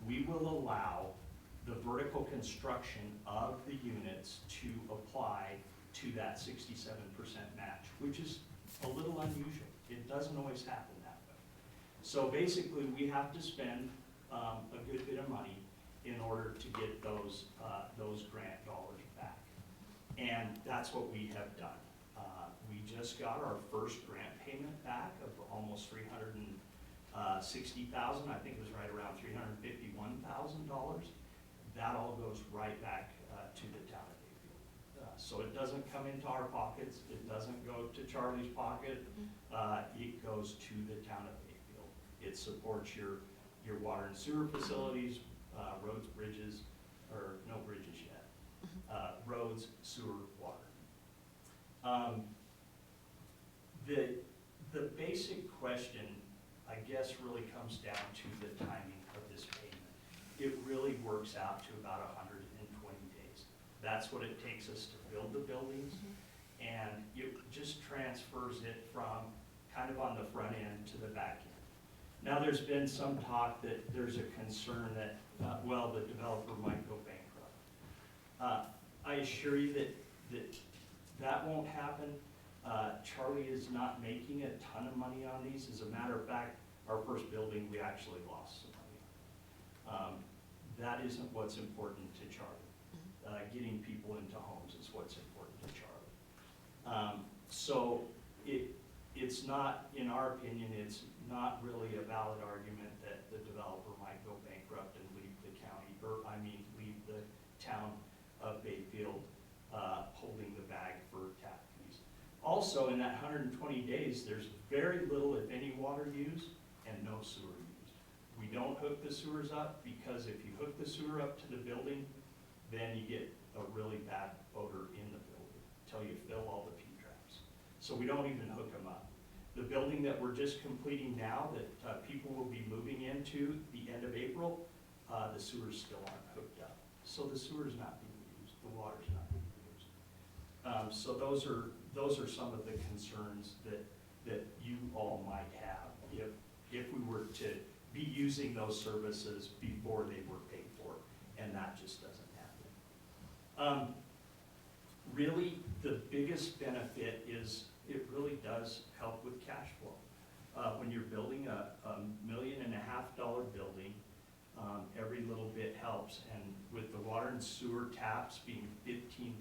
S17: we will allow the vertical construction of the units to apply to that 67% match, which is a little unusual. It doesn't always happen that way. So basically, we have to spend a good bit of money in order to get those grant dollars back. And that's what we have done. We just got our first grant payment back of almost $360,000. I think it was right around $351,000. That all goes right back to the town of Bayfield. So it doesn't come into our pockets. It doesn't go to Charlie's pocket. It goes to the town of Bayfield. It supports your water and sewer facilities, roads, bridges, or no bridges yet. Roads, sewer, water. The basic question, I guess, really comes down to the timing of this payment. It really works out to about 120 days. That's what it takes us to build the buildings, and it just transfers it from kind of on the front end to the back end. Now, there's been some talk that there's a concern that, well, the developer might go bankrupt. I assure you that won't happen. Charlie is not making a ton of money on these. As a matter of fact, our first building, we actually lost some money on. That isn't what's important to Charlie. Getting people into homes is what's important to Charlie. So it's not, in our opinion, it's not really a valid argument that the developer might go bankrupt and leave the county, leave the town of Bayfield holding the bag for tap fees. Also, in that 120 days, there's very little, if any, water used and no sewer used. We don't hook the sewers up because if you hook the sewer up to the building, then you get a really bad odor in the building until you fill all the P-traps. So we don't even hook them up. The building that we're just completing now, that people will be moving into the end of April, the sewers still aren't hooked up. So the sewer's not being used, the water's not being used. So those are some of the concerns that you all might have if we were to be using those services before they were paid for, and that just doesn't happen. Really, the biggest benefit is it really does help with cash flow. When you're building a $1.5 million building, every little bit helps, and with the water and sewer taps being $15,000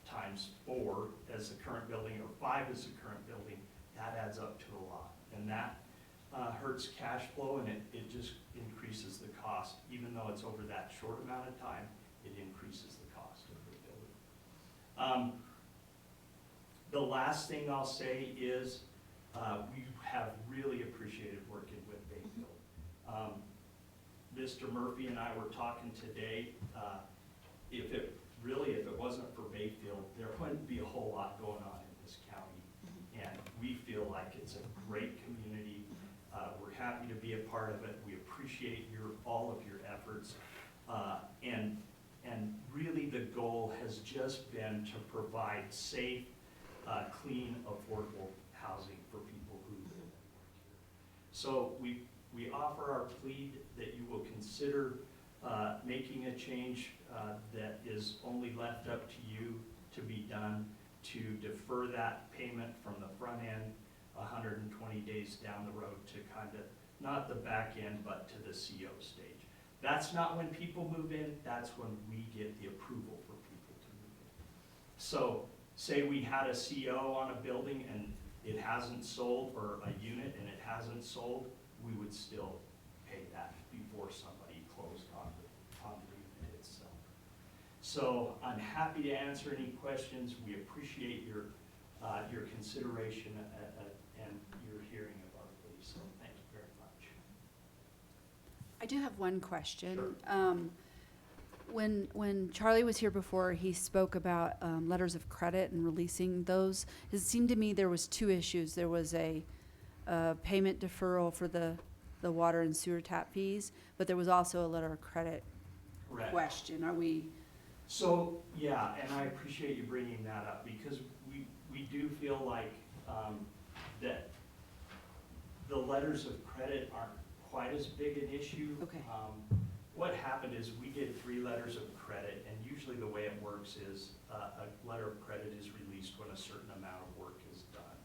S17: times 4 as the current building, or 5 as the current building, that adds up to a lot, and that hurts cash flow, and it just increases the cost. Even though it's over that short amount of time, it increases the cost of the building. The last thing I'll say is we have really appreciated working with Bayfield. Mr. Murphy and I were talking today. If it wasn't for Bayfield, there wouldn't be a whole lot going on in this county. And we feel like it's a great community. We're happy to be a part of it. We appreciate all of your efforts. And really the goal has just been to provide safe, clean, affordable housing for people who live and work here. So we offer our plea that you will consider making a change that is only left up to you to be done, to defer that payment from the front end 120 days down the road to kind of, not the back end, but to the CO stage. That's not when people move in, that's when we get the approval for people to move in. So say we had a CO on a building and it hasn't sold, or a unit and it hasn't sold, we would still pay that before somebody closed on the unit itself. So I'm happy to answer any questions. We appreciate your consideration and your hearing of our plea, so thank you very much.
S6: I do have one question.
S17: Sure.
S6: When Charlie was here before, he spoke about letters of credit and releasing those. It seemed to me there was 2 issues. There was a payment deferral for the water and sewer tap fees, but there was also a letter of credit
S17: Correct.
S6: question. Are we?
S17: So, yeah, and I appreciate you bringing that up, because we do feel like that the letters of credit aren't quite as big an issue.
S6: Okay.
S17: What happened is we did 3 letters of credit, and usually the way it works is a letter of credit is released when a certain amount of work is done.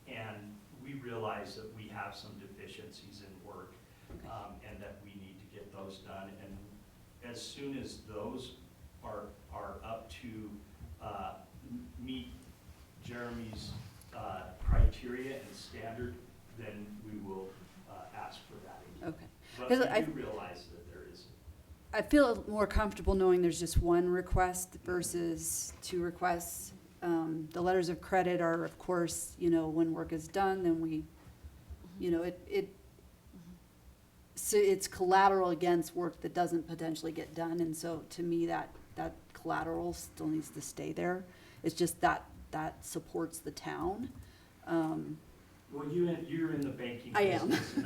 S17: And we realize that we have some deficiencies in work, and that we need to get those done. And as soon as those are up to meet Jeremy's criteria and standard, then we will ask for that again.
S6: Okay.
S17: But
S6: 'Cause
S17: we do realize that there is.
S6: I feel more comfortable knowing there's just one request versus 2 requests. The letters of credit are, of course, when work is done, then we, so it's collateral against work that doesn't potentially get done. And so to me, that collateral still needs to stay there. It's just that supports the town.
S17: Well, you're in the banking
S6: I am.
S17: business,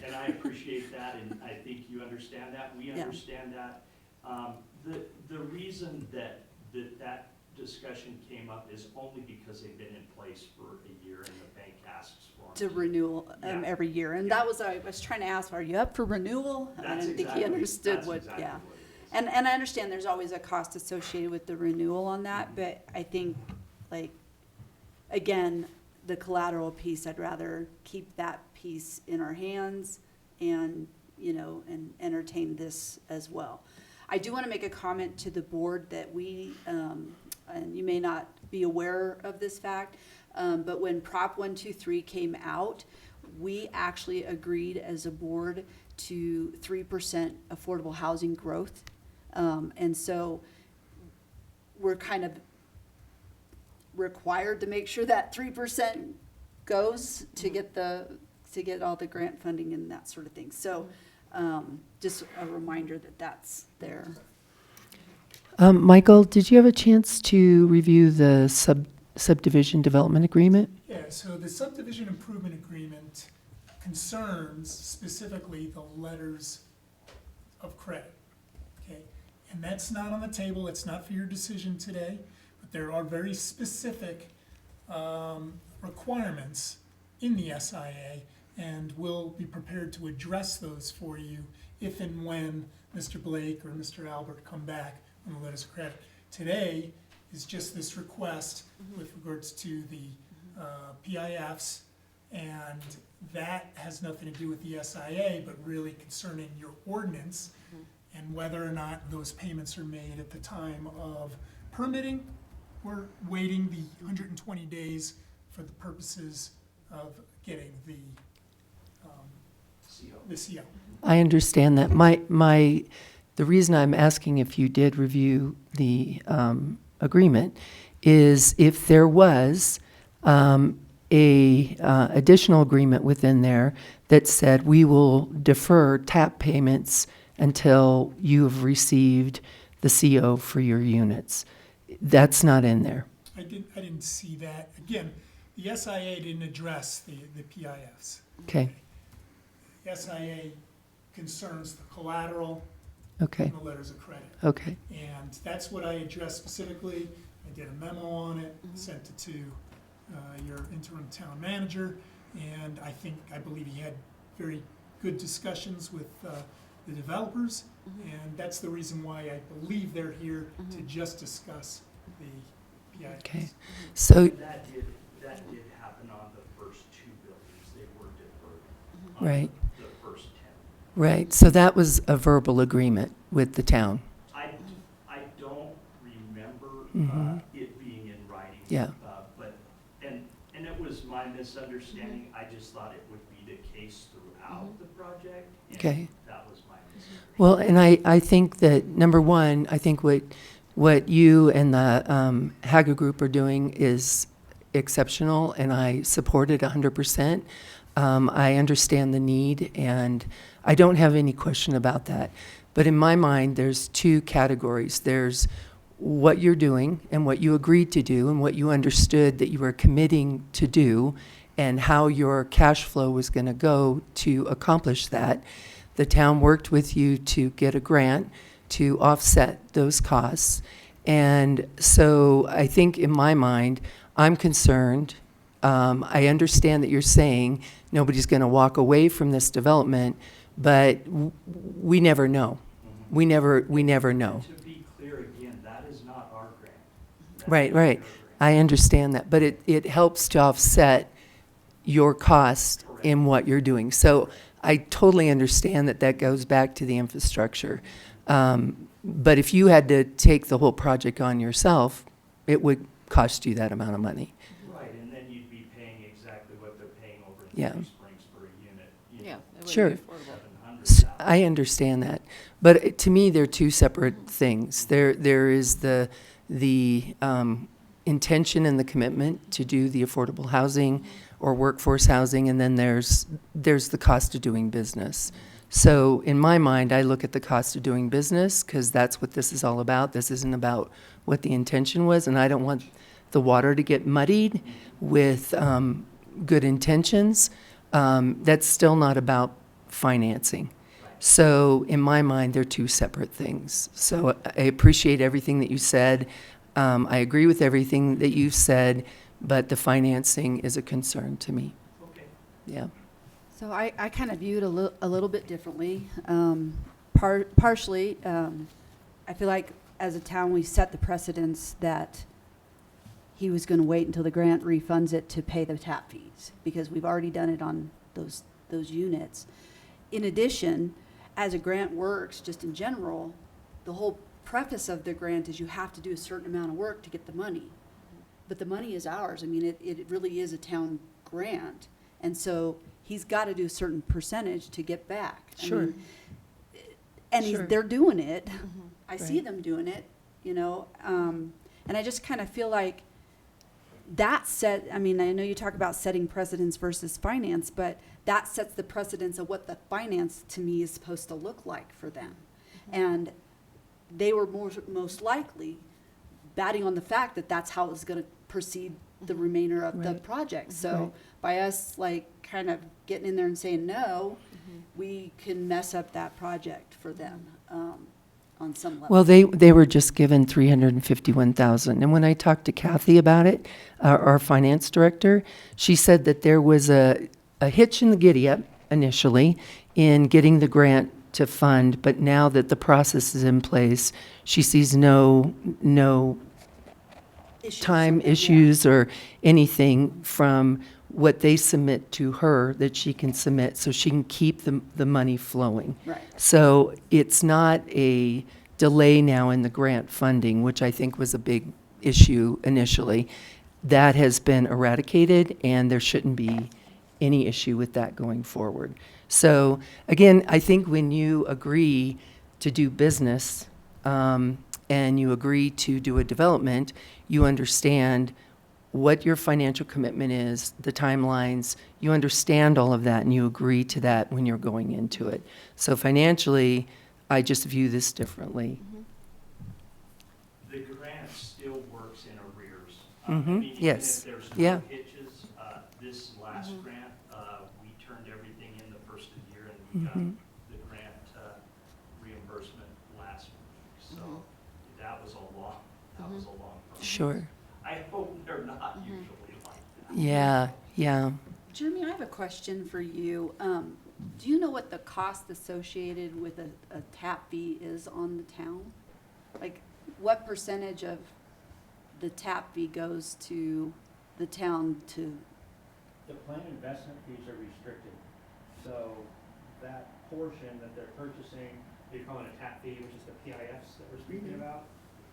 S17: and I appreciate that, and I think you understand that. We understand that. The reason that discussion came up is only because they've been in place for a year, and the bank asks for them.
S6: To renewal every year. And that was, I was trying to ask, are you up for renewal? I didn't think he understood what,
S17: exactly what it is.
S6: And I understand there's always a cost associated with the renewal on that, but I think, again, the collateral piece, I'd rather keep that piece in our hands and, and entertain this as well. I do want to make a comment to the board that we, and you may not be aware of this fact, but when Prop 123 came out, we actually agreed as a board to 3% affordable housing growth. And so we're kind of required to make sure that 3% goes to get all the grant funding and that sort of thing. So just a reminder that that's there.
S5: Michael, did you have a chance to review the subdivision development agreement?
S14: Yeah, so the subdivision improvement agreement concerns specifically the letters of credit, okay? And that's not on the table, it's not for your decision today, but there are very specific requirements in the SIA, and we'll be prepared to address those for you if and when Mr. Blake or Mr. Albert come back on the letters of credit. Today is just this request with regards to the PIFs, and that has nothing to do with the SIA, but really concerning your ordinance and whether or not those payments are made at the time of permitting or waiting the 120 days for the purposes of getting the CO.
S5: I understand that. The reason I'm asking if you did review the agreement is if there was additional agreement within there that said we will defer TAP payments until you have received the CO for your units. That's not in there.
S14: I didn't see that. Again, the SIA didn't address the PIFs.
S5: Okay,
S14: The SIA concerns the collateral
S5: okay,
S14: and the letters of credit.
S5: okay.
S14: And that's what I addressed specifically. I did a memo on it, sent it to your interim town manager, and I believe he had very good discussions with the developers, and that's the reason why I believe they're here to just discuss the PIFs.
S5: Okay. So,
S17: That did happen on the first two buildings. They were deferred. On
S5: right,
S17: The first 10.
S5: right. So that was a verbal agreement with the town.
S17: I don't remember it being in writing.
S5: Yeah.
S17: But, and it was my misunderstanding. I just thought it would be the case throughout the project. And
S5: Okay.
S17: that was my misunderstanding.
S5: Well, and I think that, number one, I think what you and the Haga Group are doing is exceptional, and I support it 100%. I understand the need, and I don't have any question about that. But in my mind, there's two categories. There's what you're doing and what you agreed to do and what you understood that you were committing to do and how your cash flow was going to go to accomplish that. The town worked with you to get a grant to offset those costs. And so I think in my mind, I'm concerned. I understand that you're saying nobody's going to walk away from this development, but we never know. We never know.
S17: To be clear again, that is not our grant. That's
S5: Right,
S17: not
S5: right.
S17: their grant.
S5: I understand that, but it helps to offset your cost
S17: Correct.
S5: in what you're doing. So I totally understand that goes back to the infrastructure. But if you had to take the whole project on yourself, it would cost you that amount of money.
S17: Right, and then you'd be paying exactly what they're paying over in
S5: Yeah.
S17: Sandy Springs for a unit. You
S1: Yeah,
S17: know,
S1: it would
S5: Sure.
S1: be affordable.
S17: 700,000.
S5: I understand that, but to me, they're two separate things. There is the intention and the commitment to do the affordable housing or workforce housing, and then there's the cost of doing business. So in my mind, I look at the cost of doing business because that's what this is all about. This isn't about what the intention was, and I don't want the water to get muddied with good intentions. That's still not about financing. So in my mind, they're two separate things. So I appreciate everything that you said. I agree with everything that you said, but the financing is a concern to me.
S17: Okay.
S5: Yeah.
S6: So I kind of view it a little bit differently. Partially, I feel like as a town, we set the precedence that he was going to wait until the grant refunds it to pay the tap fees, because we've already done it on those units. In addition, as a grant works, just in general, the whole preface of the grant is you have to do a certain amount of work to get the money. But the money is ours. I mean, it really is a town grant. And so he's got to do a certain percentage to get back.
S5: Sure.
S6: And
S5: Sure.
S6: they're doing it. I see
S5: Right.
S6: them doing it, you know. And I just kind of feel like that set, I mean, I know you talk about setting precedence versus finance, but that sets the precedence of what the finance to me is supposed to look like for them. And they were most likely batting on the fact that that's how it's going to proceed the remainder of the
S5: Right.
S6: project. So
S5: Right.
S6: by us like kind of getting in there and saying no, we can mess up that project for them on some level.
S5: Well, they were just given 351,000. And when I talked to Kathy about it, our finance director, she said that there was a hitch in the giddy-up initially in getting the grant to fund, but now that the process is in place, she sees no time issues or anything from what they submit to her that she can submit, so she can keep the money flowing.
S6: Right.
S5: So it's not a delay now in the grant funding, which I think was a big issue initially. That has been eradicated, and there shouldn't be any issue with that going forward. So again, I think when you agree to do business, and you agree to do a development, you understand what your financial commitment is, the timelines, you understand all of that, and you agree to that when you're going into it. So financially, I just view this differently.
S17: The grant still works in arrears. I mean, even
S5: Yes.
S17: if there's
S5: Yeah.
S17: no hitches, this last grant, we turned everything in the first of the year, and we got the grant reimbursement last week. So that was a long process.
S5: Sure.
S17: I hope they're not usually like that.
S5: Yeah, yeah.
S6: Jeremy, I have a question for you. Do you know what the cost associated with a tap fee is on the town? Like, what percentage of the tap fee goes to the town to,
S10: The planned investment fees are restricted, so that portion that they're purchasing, they're calling a tap fee, which is the PIFs that we're speaking about,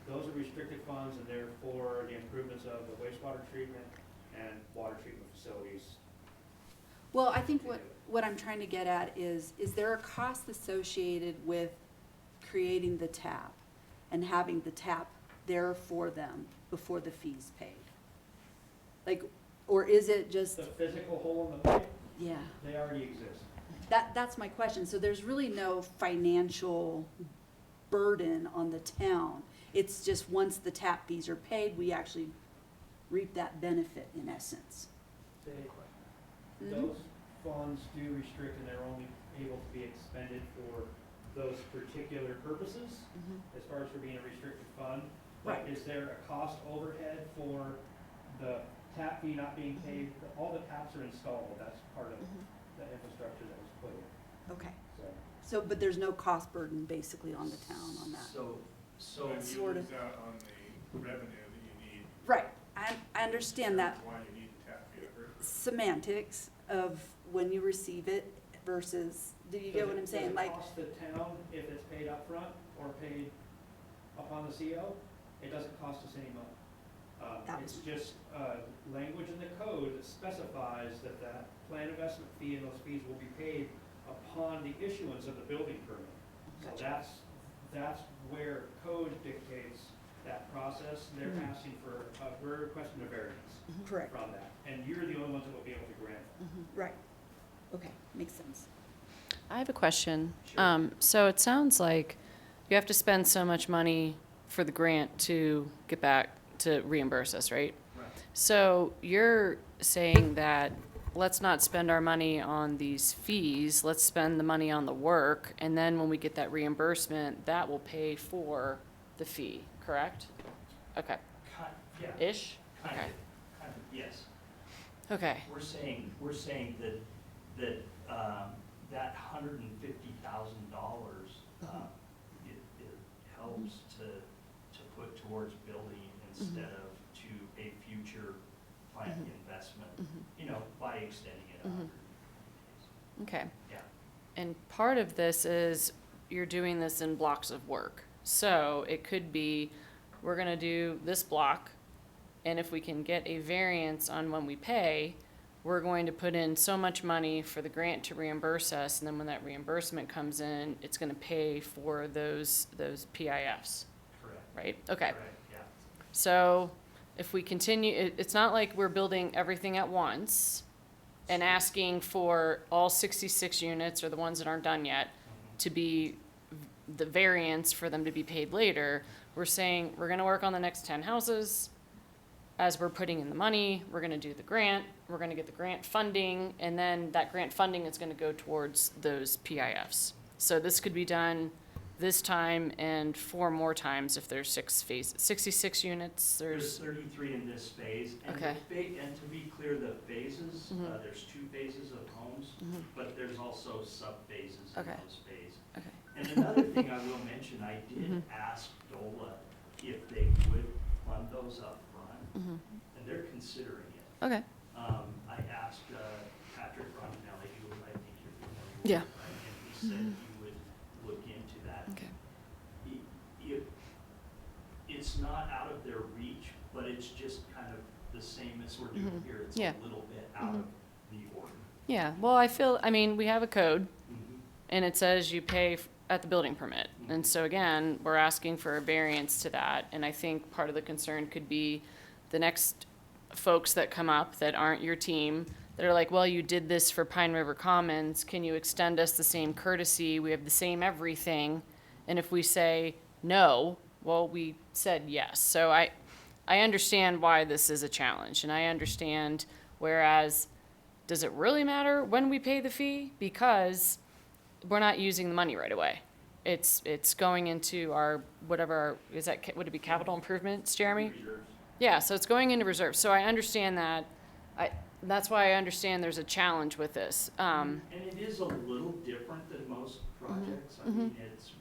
S10: those are restricted funds, and they're for the improvements of the wastewater treatment and water treatment facilities.
S6: well, I think what I'm trying to get at is there a cost associated with creating the tap and having the tap there for them before the fee's paid? Like, or is it just,
S10: The physical hole in the pipe,
S6: yeah,
S10: they already exist.
S6: that's my question. So there's really no financial burden on the town. It's just once the tap fees are paid, we actually reap that benefit in essence.
S10: Those funds do restrict, and they're only able to be expended for those particular purposes, as far as for being a restricted fund. But
S6: Right.
S10: is there a cost overhead for the tap fee not being paid? All the taps are installed, that's part of the infrastructure that was put in,
S6: Okay.
S10: so.
S6: So, but there's no cost burden basically on the town on that?
S17: So
S8: That
S6: Sort of.
S8: evens out on the revenue that you need.
S6: Right, I understand that.
S8: Why you need the tap fee to hurt.
S6: Semantics of when you receive it versus, do you get what I'm saying? Like,
S10: Does it cost the town if it's paid upfront or paid upon the CO? It doesn't cost us any money.
S6: That
S10: It's
S6: was-
S10: just language in the code that specifies that that planned investment fee and those fees will be paid upon the issuance of the building permit. So that's where code dictates that process. They're asking for, we're requesting a variance
S6: correct,
S10: from that. And you're the only ones that will be able to grant it.
S6: right. Okay, makes sense.
S1: I have a question.
S10: Sure.
S1: So it sounds like you have to spend so much money for the grant to get back to reimburse us, right?
S10: Right.
S1: So you're saying that let's not spend our money on these fees, let's spend the money on the work, and then when we get that reimbursement, that will pay for the fee, correct? Okay,
S17: Yeah,
S1: ish?
S17: kind
S1: Okay,
S17: of, yes.
S1: okay,
S17: We're saying that that $150,000, it helps to put towards building instead of to a future planned investment, by extending it 100 days.
S1: okay.
S17: Yeah.
S1: And part of this is you're doing this in blocks of work. So it could be, we're gonna do this block, and if we can get a variance on when we pay, we're going to put in so much money for the grant to reimburse us, and then when that reimbursement comes in, it's gonna pay for those PIFs,
S17: Correct.
S1: right? Okay.
S17: Correct, yeah.
S1: So if we continue, it's not like we're building everything at once and asking for all 66 units, or the ones that aren't done yet, to be the variance for them to be paid later. We're saying, we're gonna work on the next 10 houses, as we're putting in the money, we're gonna do the grant, we're gonna get the grant funding, and then that grant funding is gonna go towards those PIFs. So this could be done this time and 4 more times if there's 6 phases, 66 units,
S17: There's 33 in this phase. And
S1: Okay.
S17: And to be clear, the phases,
S1: Mhm.
S17: there's 2 phases of homes,
S1: Mhm.
S17: but there's also sub-phases in
S1: Okay.
S17: those phases.
S1: Okay.
S17: And another thing I will mention, I did ask DOLA if they would fund those up front,
S1: Mhm.
S17: and they're considering it.
S1: Okay.
S17: I asked Patrick Rondelli, who I think you're familiar with,
S1: Yeah.
S17: and he said he would look into that.
S1: Okay.
S17: It's not out of their reach, but it's just kind of the same as we're doing
S1: Mhm.
S17: here. It's
S1: Yeah.
S17: a little bit out of the order.
S1: Yeah, well, I mean, we have a code,
S17: Mhm.
S1: and it says you pay at the building permit. And so again, we're asking for a variance to that, and I think part of the concern could be the next folks that come up that aren't your team, that are like, well, you did this for Pine River Commons, can you extend us the same courtesy, we have the same everything, and if we say no, well, we said yes. So I understand why this is a challenge, and I understand, whereas, does it really matter when we pay the fee? Because we're not using the money right away. It's going into our, whatever, would it be capital improvements, Jeremy?
S17: Reserves.
S1: Yeah, so it's going into reserve. So I understand that. That's why I understand there's a challenge with this.
S17: And it is a little different than most projects. I mean, it's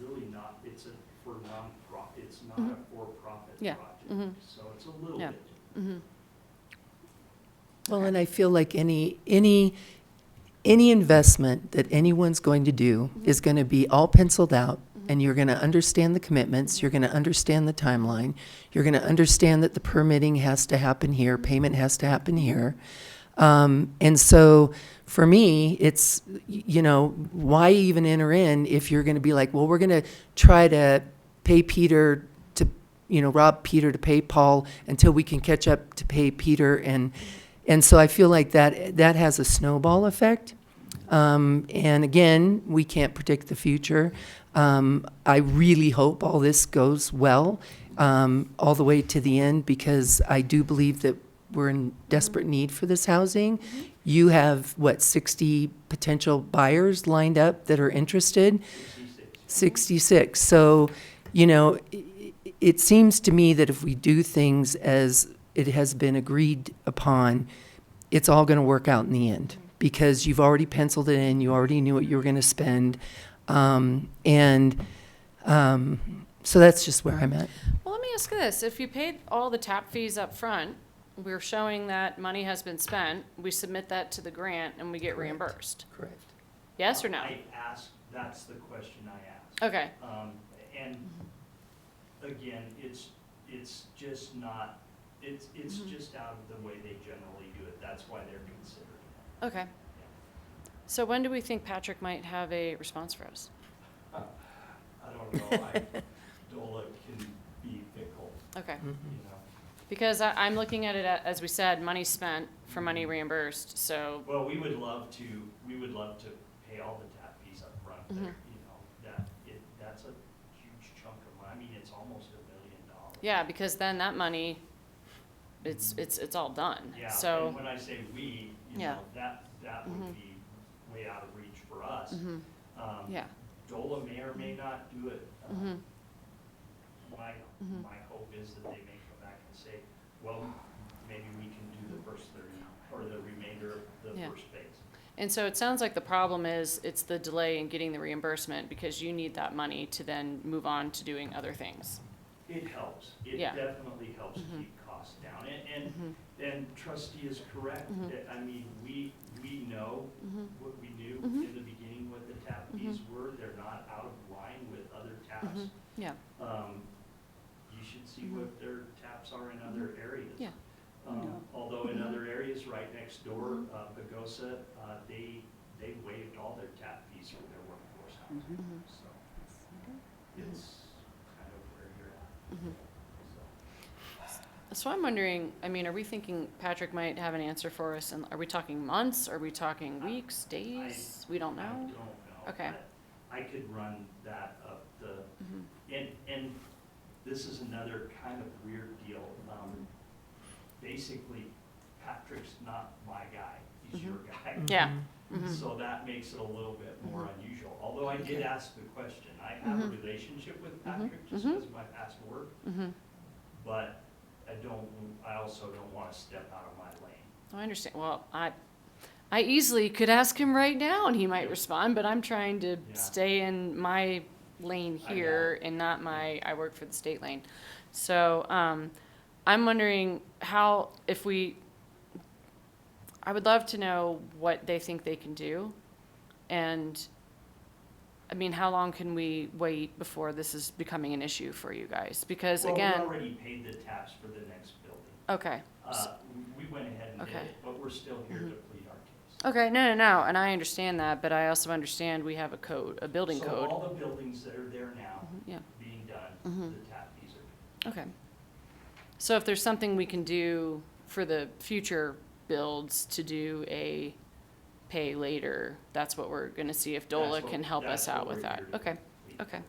S17: really not, it's a for non-profit, it's not a for-profit
S1: Yeah.
S17: project. So it's a little
S1: Yeah.
S17: bit different.
S5: Well, and I feel like any investment that anyone's going to do is going to be all penciled out, and you're going to understand the commitments, you're going to understand the timeline, you're going to understand that the permitting has to happen here, payment has to happen here. And so for me, it's, why even enter in if you're going to be like, well, we're going to try to pay Peter to, rob Peter to pay Paul until we can catch up to pay Peter. And so I feel like that has a snowball effect. And again, we can't predict the future. I really hope all this goes well, all the way to the end, because I do believe that we're in desperate need for this housing. You have, 60 potential buyers lined up that are interested? 66. So, it seems to me that if we do things as it has been agreed upon, it's all going to work out in the end, because you've already penciled it in, you already knew what you were going to spend. So that's just where I'm at.
S1: Well, let me ask this. If you paid all the tap fees up front, we're showing that money has been spent, we submit that to the grant, and we get
S5: Correct.
S1: reimbursed.
S5: Correct.
S1: Yes or no?
S17: I asked, that's the question I asked.
S1: Okay.
S17: And again, it's just not, it's just out of the way they generally do it. That's why they're considering it.
S1: Okay. So when do we think Patrick might have a response for us?
S17: I don't know. DOLA can be fickle,
S1: Okay.
S17: you know.
S1: Because I'm looking at it, as we said, money spent for money reimbursed, so,
S17: Well, we would love to pay all the tap fees up front. But, that's a huge chunk of money. I mean, it's almost $1 million.
S1: yeah, because then that money, it's all done.
S17: Yeah,
S1: So,
S17: and when I say we,
S1: Yeah.
S17: That would be way out of reach for us.
S1: yeah.
S17: DOLA may or may not do it.
S1: Mhm.
S17: My hope is that they may come back and say, well, maybe we can do the first 30, or the remainder of the
S1: Yeah.
S17: first phase.
S1: And so it sounds like the problem is, it's the delay in getting the reimbursement, because you need that money to then move on to doing other things.
S17: It helps. It
S1: Yeah.
S17: definitely helps keep costs down. And trustee is correct. I mean, we know what we knew in the beginning what the tap fees were. They're not out of line with other taps.
S1: Yeah.
S17: You should see what their taps are in other areas.
S1: Yeah.
S17: Although in other areas right next door, Pagosa, they waived all their tap fees for their workforce housing. So it's kind of where you're at.
S1: So I'm wondering, I mean, are we thinking Patrick might have an answer for us, and are we talking months, are we talking weeks, days? We don't
S17: I
S1: know?
S17: don't know.
S1: Okay.
S17: but I could run that up and this is another kind of weird deal. basically, Patrick's not my guy, he's your guy.
S1: Yeah.
S17: So that makes it a little bit more unusual, although I did ask the question. I have a relationship with Patrick just because of my past work, but I also don't want to step out of my lane.
S1: I understand. Well, I easily could ask him right now and he might respond, but I'm trying to stay in my lane here and not I work for the state lane. So, I'm wondering I would love to know what they think they can do. And, I mean, how long can we wait before this is becoming an issue for you guys? Because again.
S17: We already paid the taps for the next building.
S1: Okay.
S17: We went ahead and did it, but we're still here to plead our case.
S1: Okay, no, and I understand that, but I also understand we have a building
S17: So
S1: code.
S17: all the buildings that are there now being done, the tap fees are.
S1: Okay. So if there's something we can do for the future builds to do a pay later, that's what we're gonna see if DOLA can help us out with that. Okay, okay.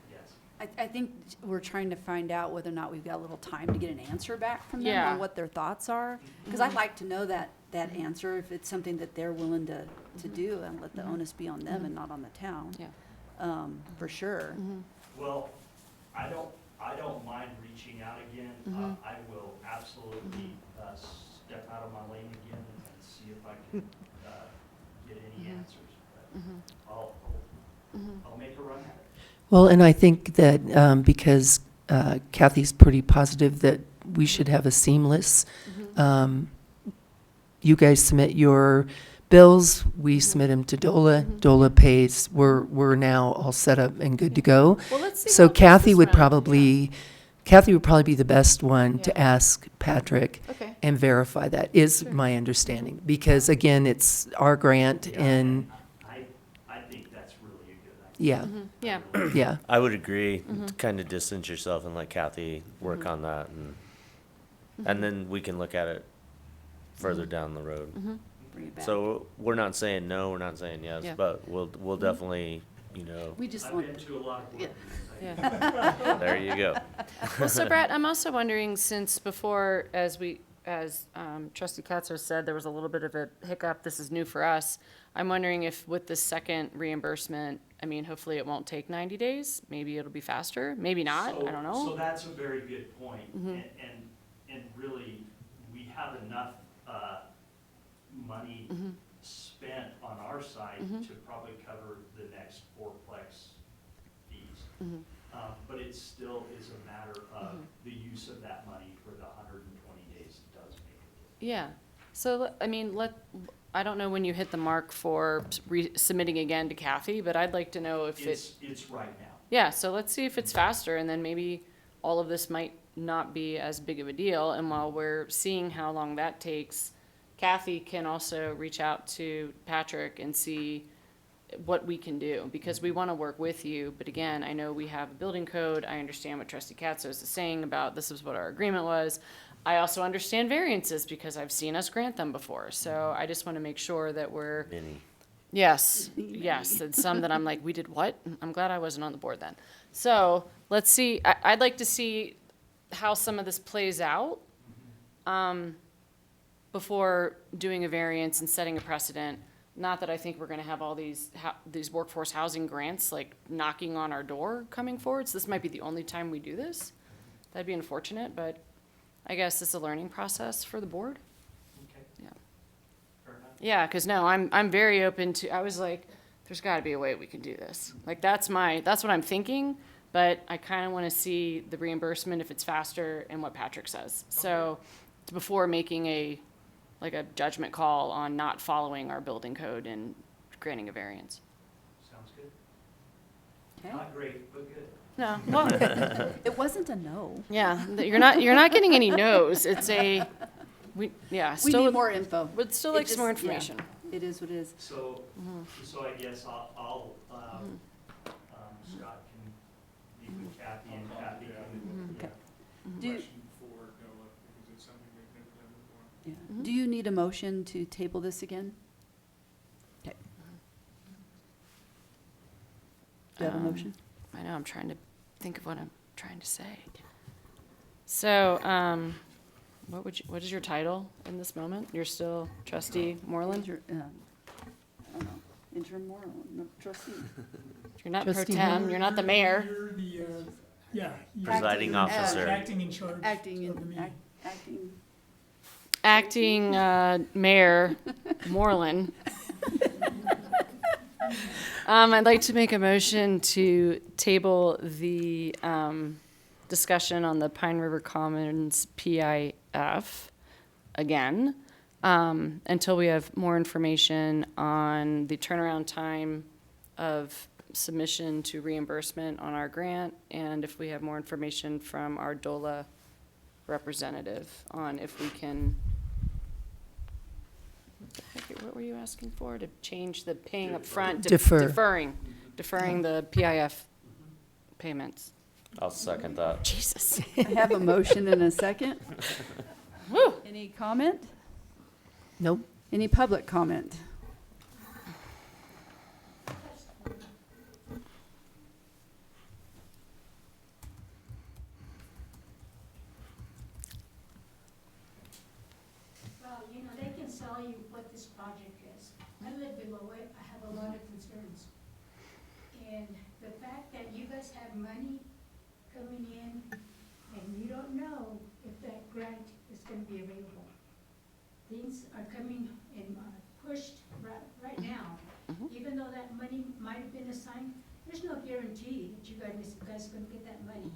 S6: I think we're trying to find out whether or not we've got a little time to get an answer back from them
S1: Yeah.
S6: on what their thoughts are. Because I'd like to know that answer, if it's something that they're willing to do, and let the onus be on them and not on the town.
S1: Yeah.
S6: For sure.
S17: Well, I don't mind reaching out again. I will absolutely step out of my lane again and see if I can get any answers. But I'll make a run at it.
S5: Well, and I think that because Kathy's pretty positive that we should have a seamless, you guys submit your bills, we submit them to DOLA, DOLA pays, we're now all set up and good to go.
S1: Well, let's see
S5: So
S1: how it goes
S5: Kathy
S1: this
S5: would
S1: round.
S5: Kathy would probably be the best one to ask Patrick
S1: Okay.
S5: and verify that, is my understanding. Because again, it's our grant and,
S17: I think that's really a good idea.
S5: yeah,
S1: Yeah.
S5: yeah.
S2: I would agree. Kind of distance yourself and let Kathy work on that, and then we can look at it further down the road.
S6: Bring it back.
S2: So we're not saying no, we're not saying yes,
S1: Yeah.
S2: but we'll definitely,
S6: We just
S17: I've
S6: want,
S17: been to a lot of board meetings.
S1: Yeah.
S2: there you go.
S1: Well, so Brett, I'm also wondering, since before, as Trustee Katzer said, there was a little bit of a hiccup, this is new for us. I'm wondering if with the second reimbursement, I mean, hopefully it won't take 90 days, maybe it'll be faster, maybe not, I don't
S17: So
S1: know.
S17: that's a very good point. And really, we have enough money spent on our side to probably cover the next fourplex fees. But it still is a matter of the use of that money for the 120 days does make a difference.
S1: Yeah, so, I mean, I don't know when you hit the mark for submitting again to Kathy, but I'd like to know if
S17: It's right now.
S1: yeah, so let's see if it's faster, and then maybe all of this might not be as big of a deal, and while we're seeing how long that takes, Kathy can also reach out to Patrick and see what we can do, because we want to work with you, but again, I know we have a building code, I understand what Trustee Katzos is saying about this is what our agreement was. I also understand variances, because I've seen us grant them before, so I just want to make sure that we're.
S2: Mini.
S1: Yes, yes, and some that I'm like, we did what? I'm glad I wasn't on the board then. So, let's see, I'd like to see how some of this plays out, before doing a variance and setting a precedent. Not that I think we're gonna have all these workforce housing grants, like, knocking on our door coming forward, so this might be the only time we do this. That'd be unfortunate, but I guess it's a learning process for the board.
S17: Okay.
S1: Yeah.
S17: Fair enough.
S1: Yeah, because no, I'm very open to, I was like, there's gotta be a way we can do this. Like, that's what I'm thinking, but I kinda wanna see the reimbursement if it's faster and what Patrick says. So, before making a judgment call on not following our building code and granting a variance.
S17: Sounds good.
S6: okay.
S17: Not great, but good.
S1: No, well,
S6: It wasn't a no.
S1: yeah, you're not getting any no's, it's
S6: We
S1: still,
S6: need more info.
S1: would still
S6: It
S1: like some more
S6: just- yeah.
S1: information.
S6: It is what it is.
S17: So I guess I'll Scott can meet with Kathy and Kathy can.
S6: Okay.
S8: Yeah.
S6: Do-
S8: Question for DOLA, because it's something we've never done before.
S6: Yeah. Do you need a motion to table this again? Okay. Do you have a motion?
S1: I know, I'm trying to think of what I'm trying to say. So, what is your title in this moment? You're still trustee Moreland?
S6: I don't know, interim moral, no, trustee.
S1: You're not pro
S5: Trustee
S1: tem,
S5: Moreland?
S1: you're not the mayor.
S14: You're the, yeah. you're
S2: Presiding officer.
S14: Acting in charge
S6: Acting
S14: of the
S6: in,
S14: meeting.
S6: acting.
S1: Acting Mayor Moreland. I'd like to make a motion to table the discussion on the Pine River Commons PIF again, until we have more information on the turnaround time of submission to reimbursement on our grant, and if we have more information from our DOLA representative on if we can, what were you asking for? To change the paying up front? Deferring the PIF payments.
S2: I'll second that.
S1: Jesus.
S6: I have a motion and a second.
S1: Woo.
S6: Any comment?
S5: Nope.
S6: Any public comment?
S7: Well, you know, they can sell you what this project is. I live below it, I have a lot of concerns. And the fact that you guys have money coming in and you don't know if that grant is gonna be available. Things are coming and pushed right now. Even though that money might have been assigned, there's no guarantee that you guys are gonna get that money.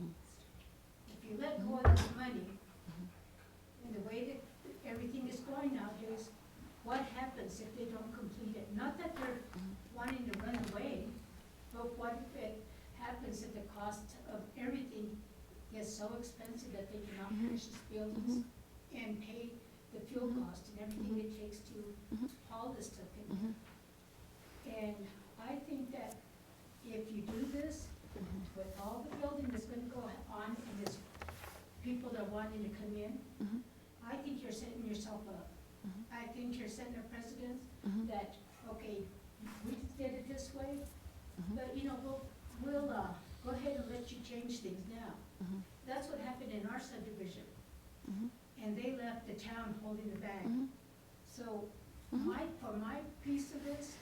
S7: If you let go of this money, and the way that everything is going nowadays, what happens if they don't complete it? Not that they're wanting to run away, but what if it happens if the cost of everything gets so expensive that they cannot finish these buildings and pay the fuel cost and everything it takes to haul this stuff in. And I think that if you do this, with all the building that's gonna go on and there's people that are wanting to come in, I think you're setting yourself up. I think you're setting a precedent that, okay, we did it this way, but you know, we'll go ahead and let you change things now. That's what happened in our subdivision. And they left the town holding the bag. So for my piece of this,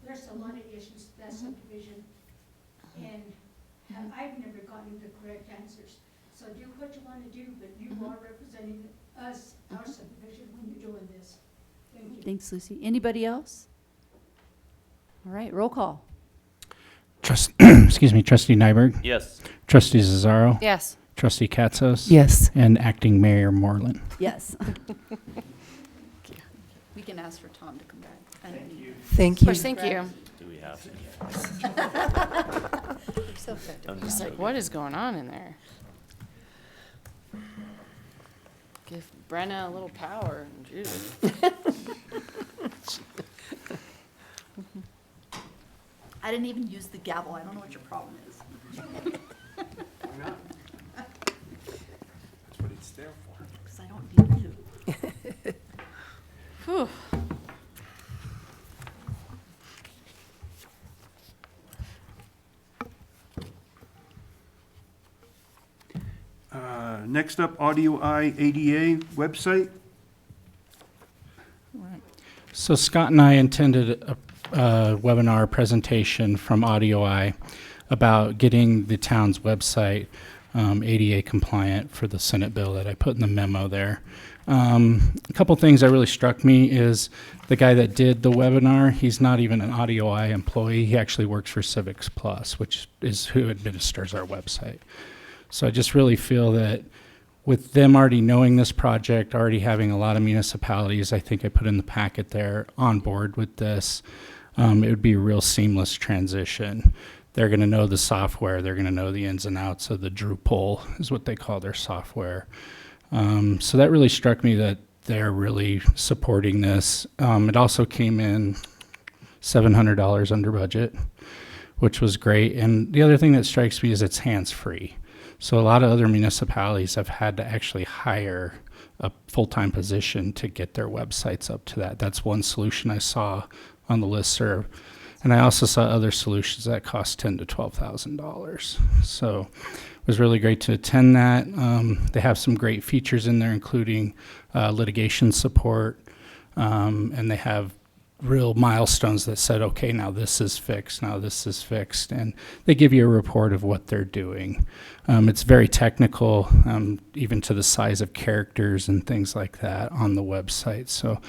S7: there's a lot of issues to that subdivision. And I've never gotten the correct answers. So do what you want to do, but you are representing us, our subdivision, when you're doing this. Thank you.
S6: Thanks, Lucy. Anybody else? All right, roll call.
S4: Excuse me, Trustee Nyberg,
S2: Yes.
S4: Trustee Cesaro,
S1: Yes.
S4: Trustee Katzos.
S5: Yes.
S4: And Acting Mayor Moreland.
S6: Yes. We can ask for Tom to come back. Thank you.
S5: Thank
S1: Of
S5: you.
S1: course, thank you.
S2: Do we have to?
S1: He's like, what is going on in there? Give Brenna a little power. Jeez.
S6: I didn't even use the gavel. I don't know what your problem is.
S15: Why not? That's what it's there for.
S6: Because I don't need you.
S1: Whew.
S3: Next up, Audio Eye ADA website.
S4: So Scott and I attended a webinar presentation from Audio Eye about getting the town's website ADA compliant for the Senate bill that I put in the memo there. A couple things that really struck me is the guy that did the webinar, he's not even an Audio Eye employee. He actually works for Civics Plus, which is who administers our website. So I just really feel that with them already knowing this project, already having a lot of municipalities, I think I put in the packet there, on board with this, it would be a real seamless transition. They're going to know the software. They're going to know the ins and outs of the Drupal, is what they call their software. So that really struck me that they're really supporting this. It also came in $700 under budget, which was great. And the other thing that strikes me is it's hands-free. So a lot of other municipalities have had to actually hire a full-time position to get their websites up to that. That's one solution I saw on the listserv. And I also saw other solutions that cost $10,000 to $12,000. So it was really great to attend that. They have some great features in there, including litigation support, and they have real milestones that said, okay, now this is fixed, now this is fixed, and they give you a report of what they're doing. It's very technical, even to the size of characters and things like that on the website. So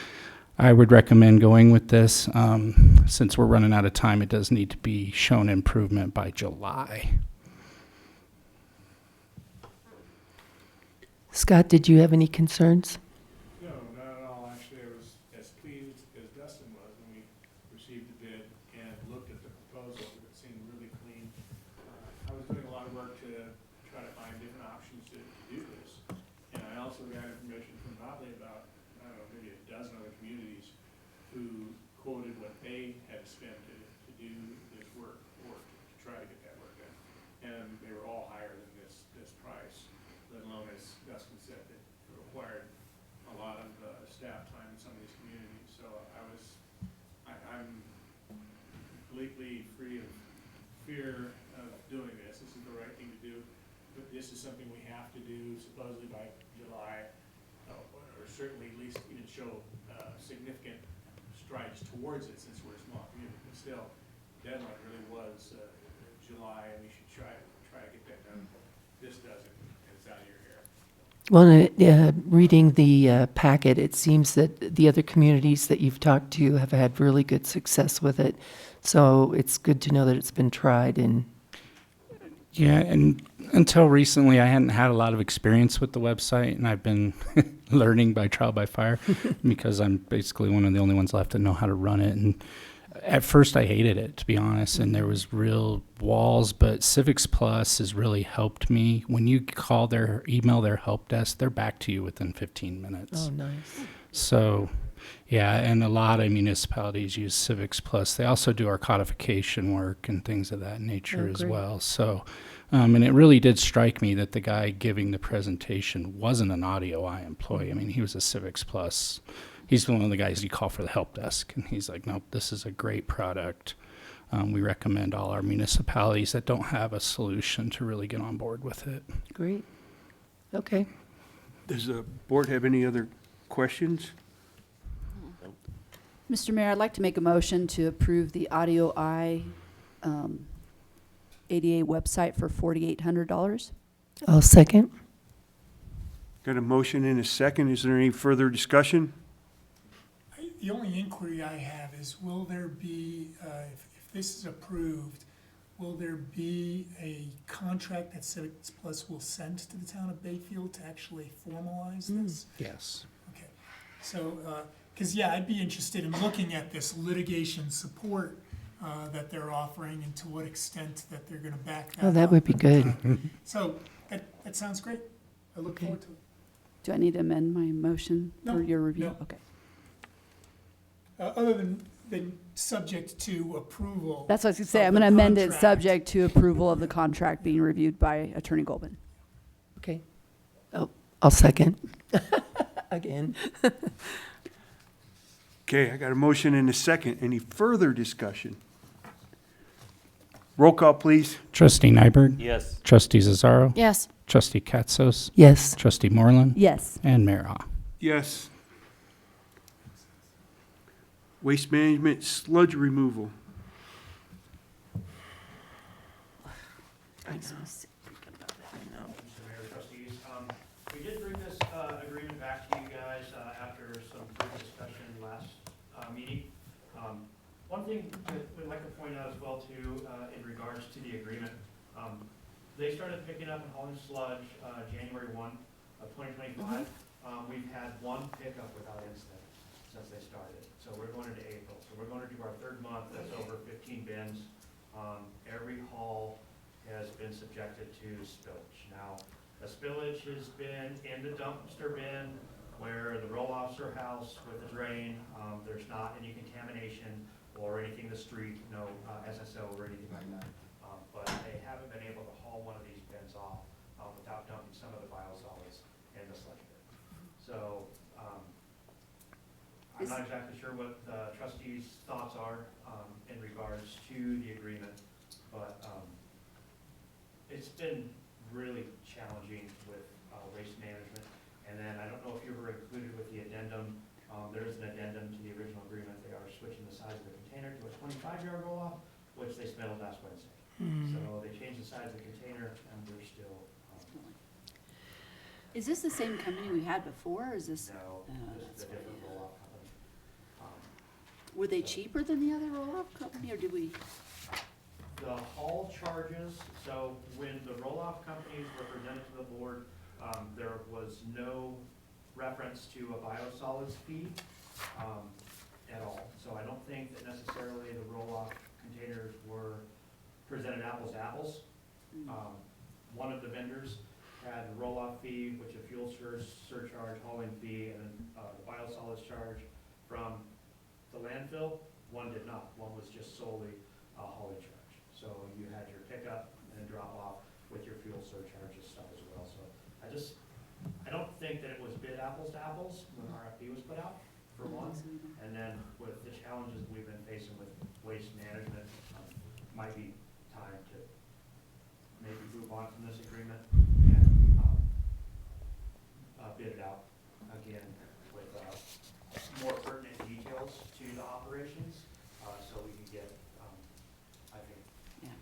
S4: I would recommend going with this. Since we're running out of time, it does need to be shown improvement by July.
S5: Scott, did you have any concerns?
S8: No, not at all. Actually, I was as pleased as Dustin was when we received the bid and looked at the proposal. It seemed really clean. I was doing a lot of work to try to find different options to do this. And I also got information from Bobley about, I don't know, maybe a dozen other communities who quoted what they had spent to do this work or to try to get that work done. And they were all higher than this price, let alone, as Dustin said, that it required a lot of staff time in some of these communities. So I'm completely free of fear of doing this. This is the right thing to do. But this is something we have to do supposedly by July, or certainly at least even show significant strides towards it, since we're a small community. But still, the deadline really was July, and we should try to get that done. This doesn't, and it's out of your hair.
S5: Well, reading the packet, it seems that the other communities that you've talked to have had really good success with it. So it's good to know that it's been tried. And
S4: Yeah, and until recently, I hadn't had a lot of experience with the website, and I've been learning by trial by fire because I'm basically one of the only ones left that know how to run it. And at first, I hated it, to be honest, and there was real walls. But Civics Plus has really helped me. When you email their help desk, they're back to you within 15 minutes.
S5: oh, nice.
S4: So, yeah, and a lot of municipalities use Civics Plus. They also do our codification work and things of that nature
S5: Oh,
S4: as
S5: great.
S4: well. So, and it really did strike me that the guy giving the presentation wasn't an audio eye employee. I mean, he was a Civics Plus. He's one of the guys you call for the help desk, and he's like, nope, this is a great product. We recommend all our municipalities that don't have a solution to really get on board with it.
S5: Great. Okay.
S3: Does the board have any other questions?
S6: Mr. Mayor, I'd like to make a motion to approve the Audio Eye ADA website for $4,800.
S5: I'll second.
S3: Got a motion and a second. Is there any further discussion?
S14: The only inquiry I have is, will there be, if this is approved, will there be a contract that Civics Plus will send to the town of Bayfield to actually formalize this?
S4: Yes.
S14: Okay, so, because, yeah, I'd be interested in looking at this litigation support that they're offering and to what extent that they're going to back that up.
S5: Oh, that would be good.
S14: So that sounds great. I look
S5: Okay.
S14: forward to it.
S6: Do I need to amend my motion
S14: No,
S6: for your review?
S14: no.
S6: Okay.
S14: Other than subject to approval.
S6: That's what I was going to say.
S14: of
S6: I'm
S14: the
S6: going to amend it
S14: contract.
S6: subject to approval of the contract being reviewed by Attorney Goldman.
S5: Okay. Oh, I'll second. Again.
S3: Okay, I got a motion and a second. Any further discussion? Roll call, please.
S4: Trustee Nyberg?
S2: Yes.
S4: Trustee Zazzaro?
S1: Yes.
S4: Trustee Katsos?
S5: Yes.
S4: Trustee Moreland?
S6: Yes.
S4: And Mayor Ha.
S3: Yes. Waste management, sludge removal.
S10: Mr. Mayor, Trustees, we did bring this agreement back to you guys after some good discussion last meeting. One thing that we'd like to point out as well too, in regards to the agreement, they started picking up and hauling sludge January 1 of 2025. We've had one pickup without incident since they started. So we're going into April. So we're going to do our third month, that's over 15 bins. Every haul has been subjected to spillage. Now, the spillage has been in the dumpster bin where the roll-offs are housed with the drain. There's not any contamination or anything in the street, no SSO or anything like that. But they haven't been able to haul one of these bins off without dumping some of the biosolids in the sludge bin. So I'm not exactly sure what the trustees' thoughts are in regards it's been really challenging with waste management. And then I don't know if you were included with the addendum. There is an addendum to the original agreement. They are switching the size of the container to a 25-yard roll-off, which they submitted last Wednesday. So they changed the size of the container, and we're still.
S6: Is this the same company we had before, or is this?
S10: No, this is a different roll-off company.
S6: Were they cheaper than the other roll-off company, or did we?
S10: The haul charges, so when the roll-off companies were presented to the board, there was no reference to a biosolids fee at all. So I don't think that necessarily the roll-off containers were presented apples to apples. One of the vendors had a roll-off fee, which a fuel surcharge, hauling fee, and the biosolids charge from the landfill. One did not. One was just solely a hauling charge. So you had your pickup and drop off with your fuel surcharges stuff as well. So I don't think that it was bid apples to apples when RFP was put out, for one. And then with the challenges we've been facing with waste management, might be time to maybe move on from this agreement and bid it out again with more pertinent details to the operations, so we can get, I think,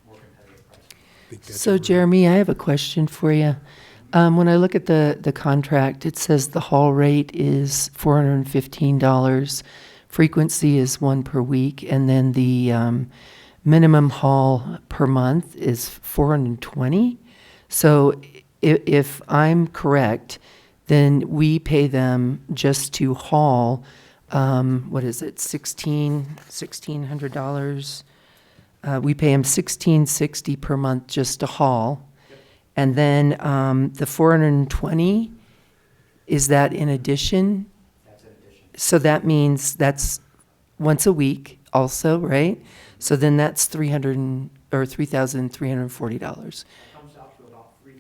S10: more competitive pricing.
S5: So Jeremy, I have a question for you. When I look at the contract, it says the haul rate is $415. Frequency is 1 per week, and then the minimum haul per month is $420. So if I'm correct, then we pay them just to haul, what is it, $1,600? We pay them $1,660 per month just to haul. And then the $420, is that in addition?
S10: That's in addition.
S5: So that means that's once a week also, right? So then that's $3,340.
S10: It comes out to about $3,720.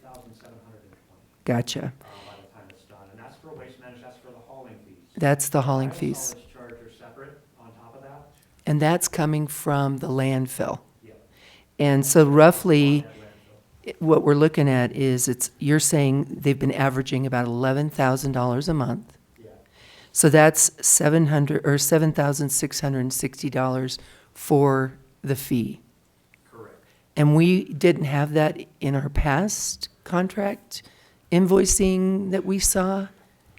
S5: Gotcha.
S10: By the time it's done, and that's for waste management. That's for the hauling fees.
S5: That's the hauling fees.
S10: Biosolids charge are separate on top of that.
S5: And that's coming from the landfill.
S10: Yeah.
S5: And so roughly,
S10: At landfill.
S5: what we're looking at is you're saying they've been averaging about $11,000 a month.
S10: Yeah.
S5: So that's $7,660 for the fee.
S10: Correct.
S5: And we didn't have that in our past contract invoicing that we saw?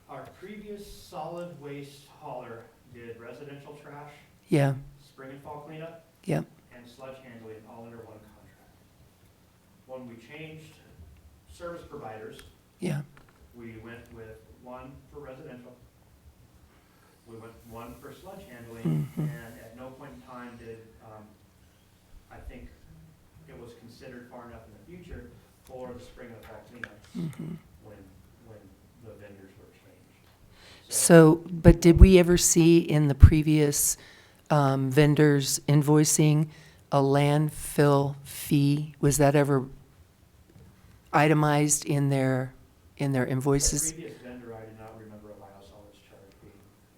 S10: Our previous solid waste hauler did residential trash,
S5: Yeah,
S10: spring and fall cleanup,
S5: yeah,
S10: and sludge handling all under one contract. When we changed service providers,
S5: yeah.
S10: we went with one for residential, we went one for sludge handling, and at no point in time did, I think it was considered far enough in the future for the spring and fall cleanups when the vendors were changed.
S5: So, but did we ever see in the previous vendors invoicing a landfill fee? Was that ever itemized in their invoices?
S10: The previous vendor, I do not remember a biosolids charge being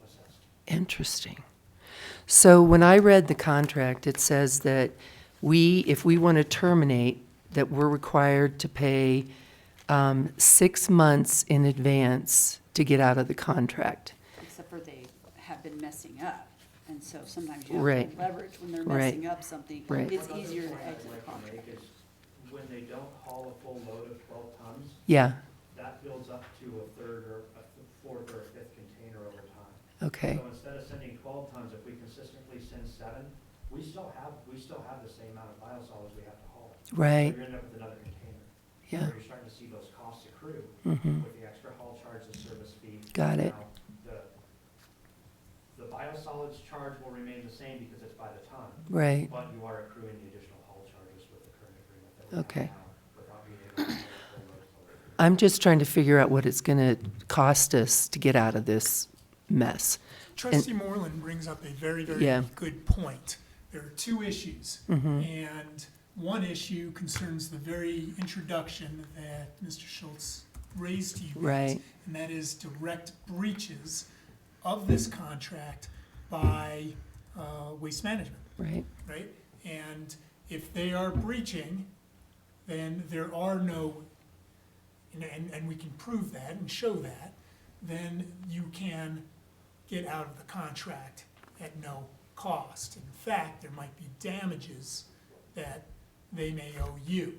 S10: assessed.
S5: Interesting. So when I read the contract, it says that if we want to terminate, that we're required to pay 6 months in advance to get out of the contract.
S6: Except for they have been messing up, and so sometimes you have
S5: Right.
S6: to leverage when they're
S5: Right.
S6: messing up something.
S5: Right.
S6: It's
S10: One other
S6: easier to
S10: point I'd
S6: exit
S10: like
S6: the
S10: to make
S6: contract.
S10: is when they don't haul a full load of 12 tons,
S5: Yeah,
S10: that builds up to a third or a fourth or a fifth container over time.
S5: okay,
S10: So instead of sending 12 tons, if we consistently send 7, we still have the same amount of biosolids we have to haul.
S5: right,
S10: So you're end up with another container.
S5: yeah,
S10: So you're starting to see those costs accrue
S5: mhm,
S10: with the extra haul charge, the service fee.
S5: Got it.
S10: Now, The biosolids charge will remain the same because it's by the ton.
S5: right,
S10: But you are accruing the additional haul charges with the current agreement that we have
S5: Okay.
S10: now without being able to make full loads over.
S5: I'm just trying to figure out what it's going to cost us to get out of this mess.
S14: Trustee Moreland brings up a very, very
S5: Yeah.
S14: good point. There are two issues.
S5: Mhm.
S14: And one issue concerns the very introduction that Mr. Schultz raised to you guys.
S5: Right.
S14: And that is direct breaches of this contract by Waste Management,
S5: Right,
S14: right? And if they are breaching, then there are no, and we can prove that and show that, then you can get out of the contract at no cost. In fact, there might be damages that they may owe you.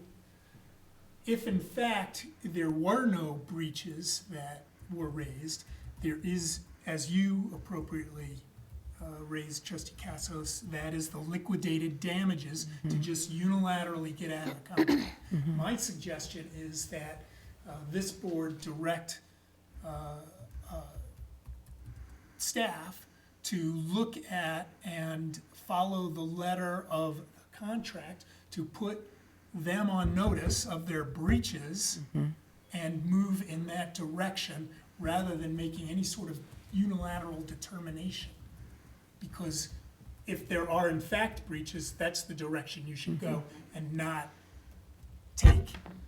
S14: If in fact there were no breaches that were raised, there is, as you appropriately raised, Trustee Cassos, that is the liquidated damages to just unilaterally get out of the contract. My suggestion is that this board direct staff to look at and follow the letter of the contract to put them on notice of their breaches and move in that direction rather than making any sort of unilateral determination. Because if there are in fact breaches, that's the direction you should go and not take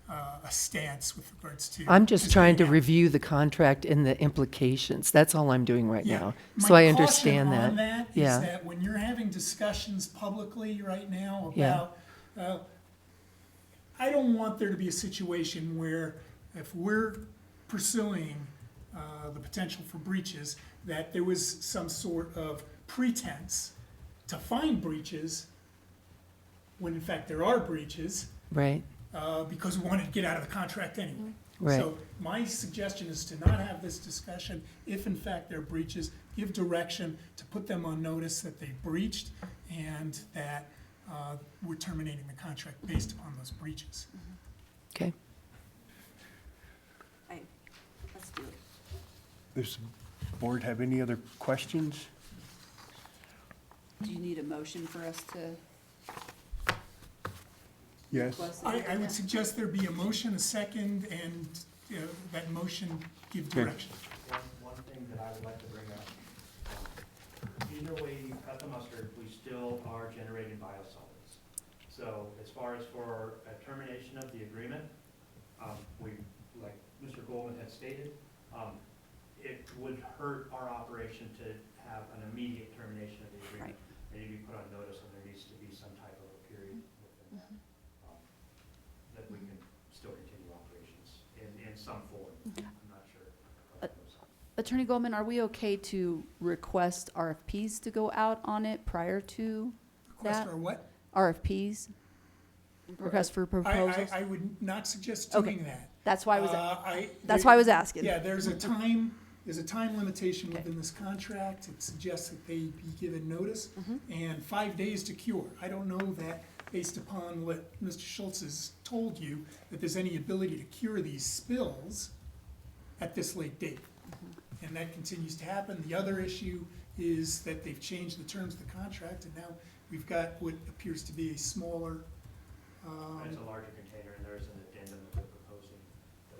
S14: a stance with regards to.
S5: I'm just trying to
S14: getting out.
S5: review the contract and the implications. That's all I'm doing right
S14: Yeah.
S5: now.
S14: My
S5: So I
S14: caution
S5: understand that.
S14: on that is
S5: Yeah.
S14: that when you're having discussions publicly right now
S5: Yeah.
S14: about, I don't want there to be a situation where if we're pursuing the potential for breaches, that there was some sort of pretense to find breaches when in fact there are breaches,
S5: Right,
S14: because we wanted to get out of the contract anyway.
S5: right.
S14: So my suggestion is to not have this discussion. If in fact there are breaches, give direction to put them on notice that they breached and that we're terminating the contract based upon those breaches.
S5: Okay.
S6: Let's do it.
S3: Does the board have any other questions?
S6: Do you need a motion for us to
S3: Yes.
S6: request that?
S14: I would suggest there be a motion, a second, and that motion give
S3: Okay.
S14: direction.
S10: One thing that I would like to bring up, either way you cut the mustard, we still are generating biosolids. So as far as for a termination of the agreement, we, like Mr. Goldman had stated, it would hurt our operation to have an immediate termination of the agreement. They need to be put on notice, and there needs to be some type of a period within that, that we can still continue operations in some form. I'm not sure. how that goes.
S6: Attorney Goldman, are we okay to request RFPs to go out on it prior to
S14: Request
S6: that?
S14: or what?
S6: RFPs? Request for proposals?
S14: I would not suggest
S6: Okay.
S14: doing that.
S6: That's why I was, that's
S14: there-
S6: why I was asking.
S14: Yeah, there's a time limitation within this contract. It suggests that they be given notice and 5 days to cure. I don't know that, based upon what Mr. Schultz has told you, that there's any ability to cure these spills at this late date. And that continues to happen. The other issue is that they've changed the terms of the contract, and now we've got what appears to be a smaller,
S10: It's a larger container, and there's an addendum that they're proposing that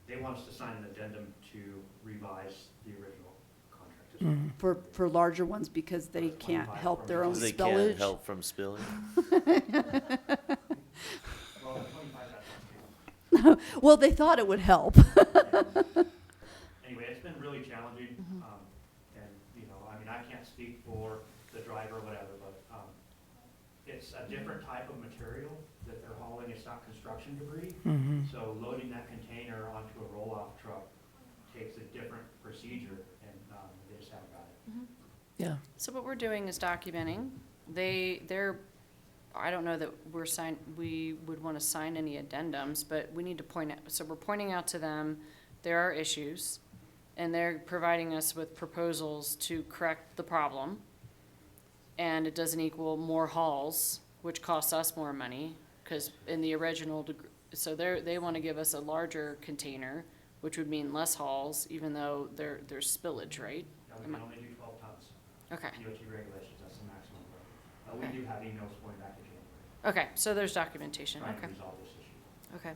S10: they want us to sign an addendum to revise the original contract as well.
S6: For larger ones, because they can't
S10: 25
S6: help their own
S2: They
S6: spillage?
S2: can't help from spilling.
S10: Well, 25, that's not true.
S6: Well, they thought it would help.
S10: Anyway, it's been really challenging, and, you know, I mean, I can't speak for the driver or whatever, but, it's a different type of material that they're hauling, it's not construction debris. So loading that container onto a roll-off truck takes a different procedure, and, they just haven't got it.
S5: Yeah.
S1: So what we're doing is documenting. I don't know that we would want to sign any addendums, but we need to point out, so we're pointing out to them there are issues, and they're providing us with proposals to correct the problem. And it doesn't equal more hauls, which costs us more money, because in the original, so they want to give us a larger container, which would mean less hauls, even though there's spillage, right?
S10: Now, we can only do 12 tons.
S1: Okay,
S10: DOT regulations, that's the maximum. We
S1: Okay.
S10: do have emails going back to January,
S1: okay, so there's documentation,
S10: trying to
S1: okay,
S10: resolve this issue.
S1: okay.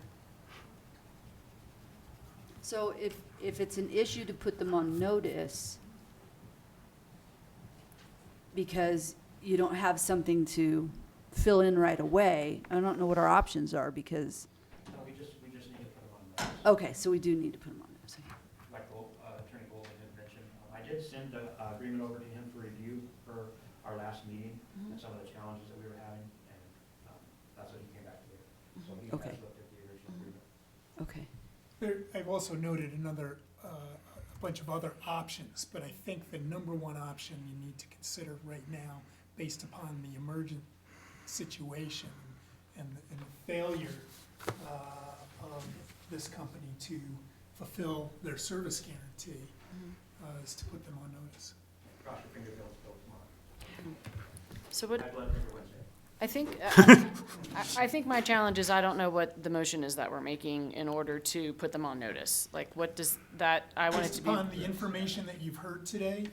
S6: So if it's an issue to put them on notice, because you don't have something to fill in right away, I don't know what our options are, because,
S10: No, we just need to put them on notice.
S6: okay, so we do need to put them on notice.
S10: Like Attorney Goldman had mentioned, I did send the agreement over to him for review for our last meeting and some of the challenges that we were having, and that's what he came
S6: so he
S5: Okay.
S6: has looked at the original agreement.
S5: Okay.
S14: I've also noted a bunch of other options, but I think the number one option you need to consider right now, based upon the emergent situation and the failure of this company to fulfill their service guarantee, is to put them on notice.
S10: Cross your fingers, Bill, tomorrow.
S1: So what,
S10: High blood pressure Wednesday.
S1: I think, I think my challenge is I don't know what the motion is that we're making in order to put them on notice. Like, what does that, I want it
S14: Based
S1: to be.
S14: upon the information that you've heard today,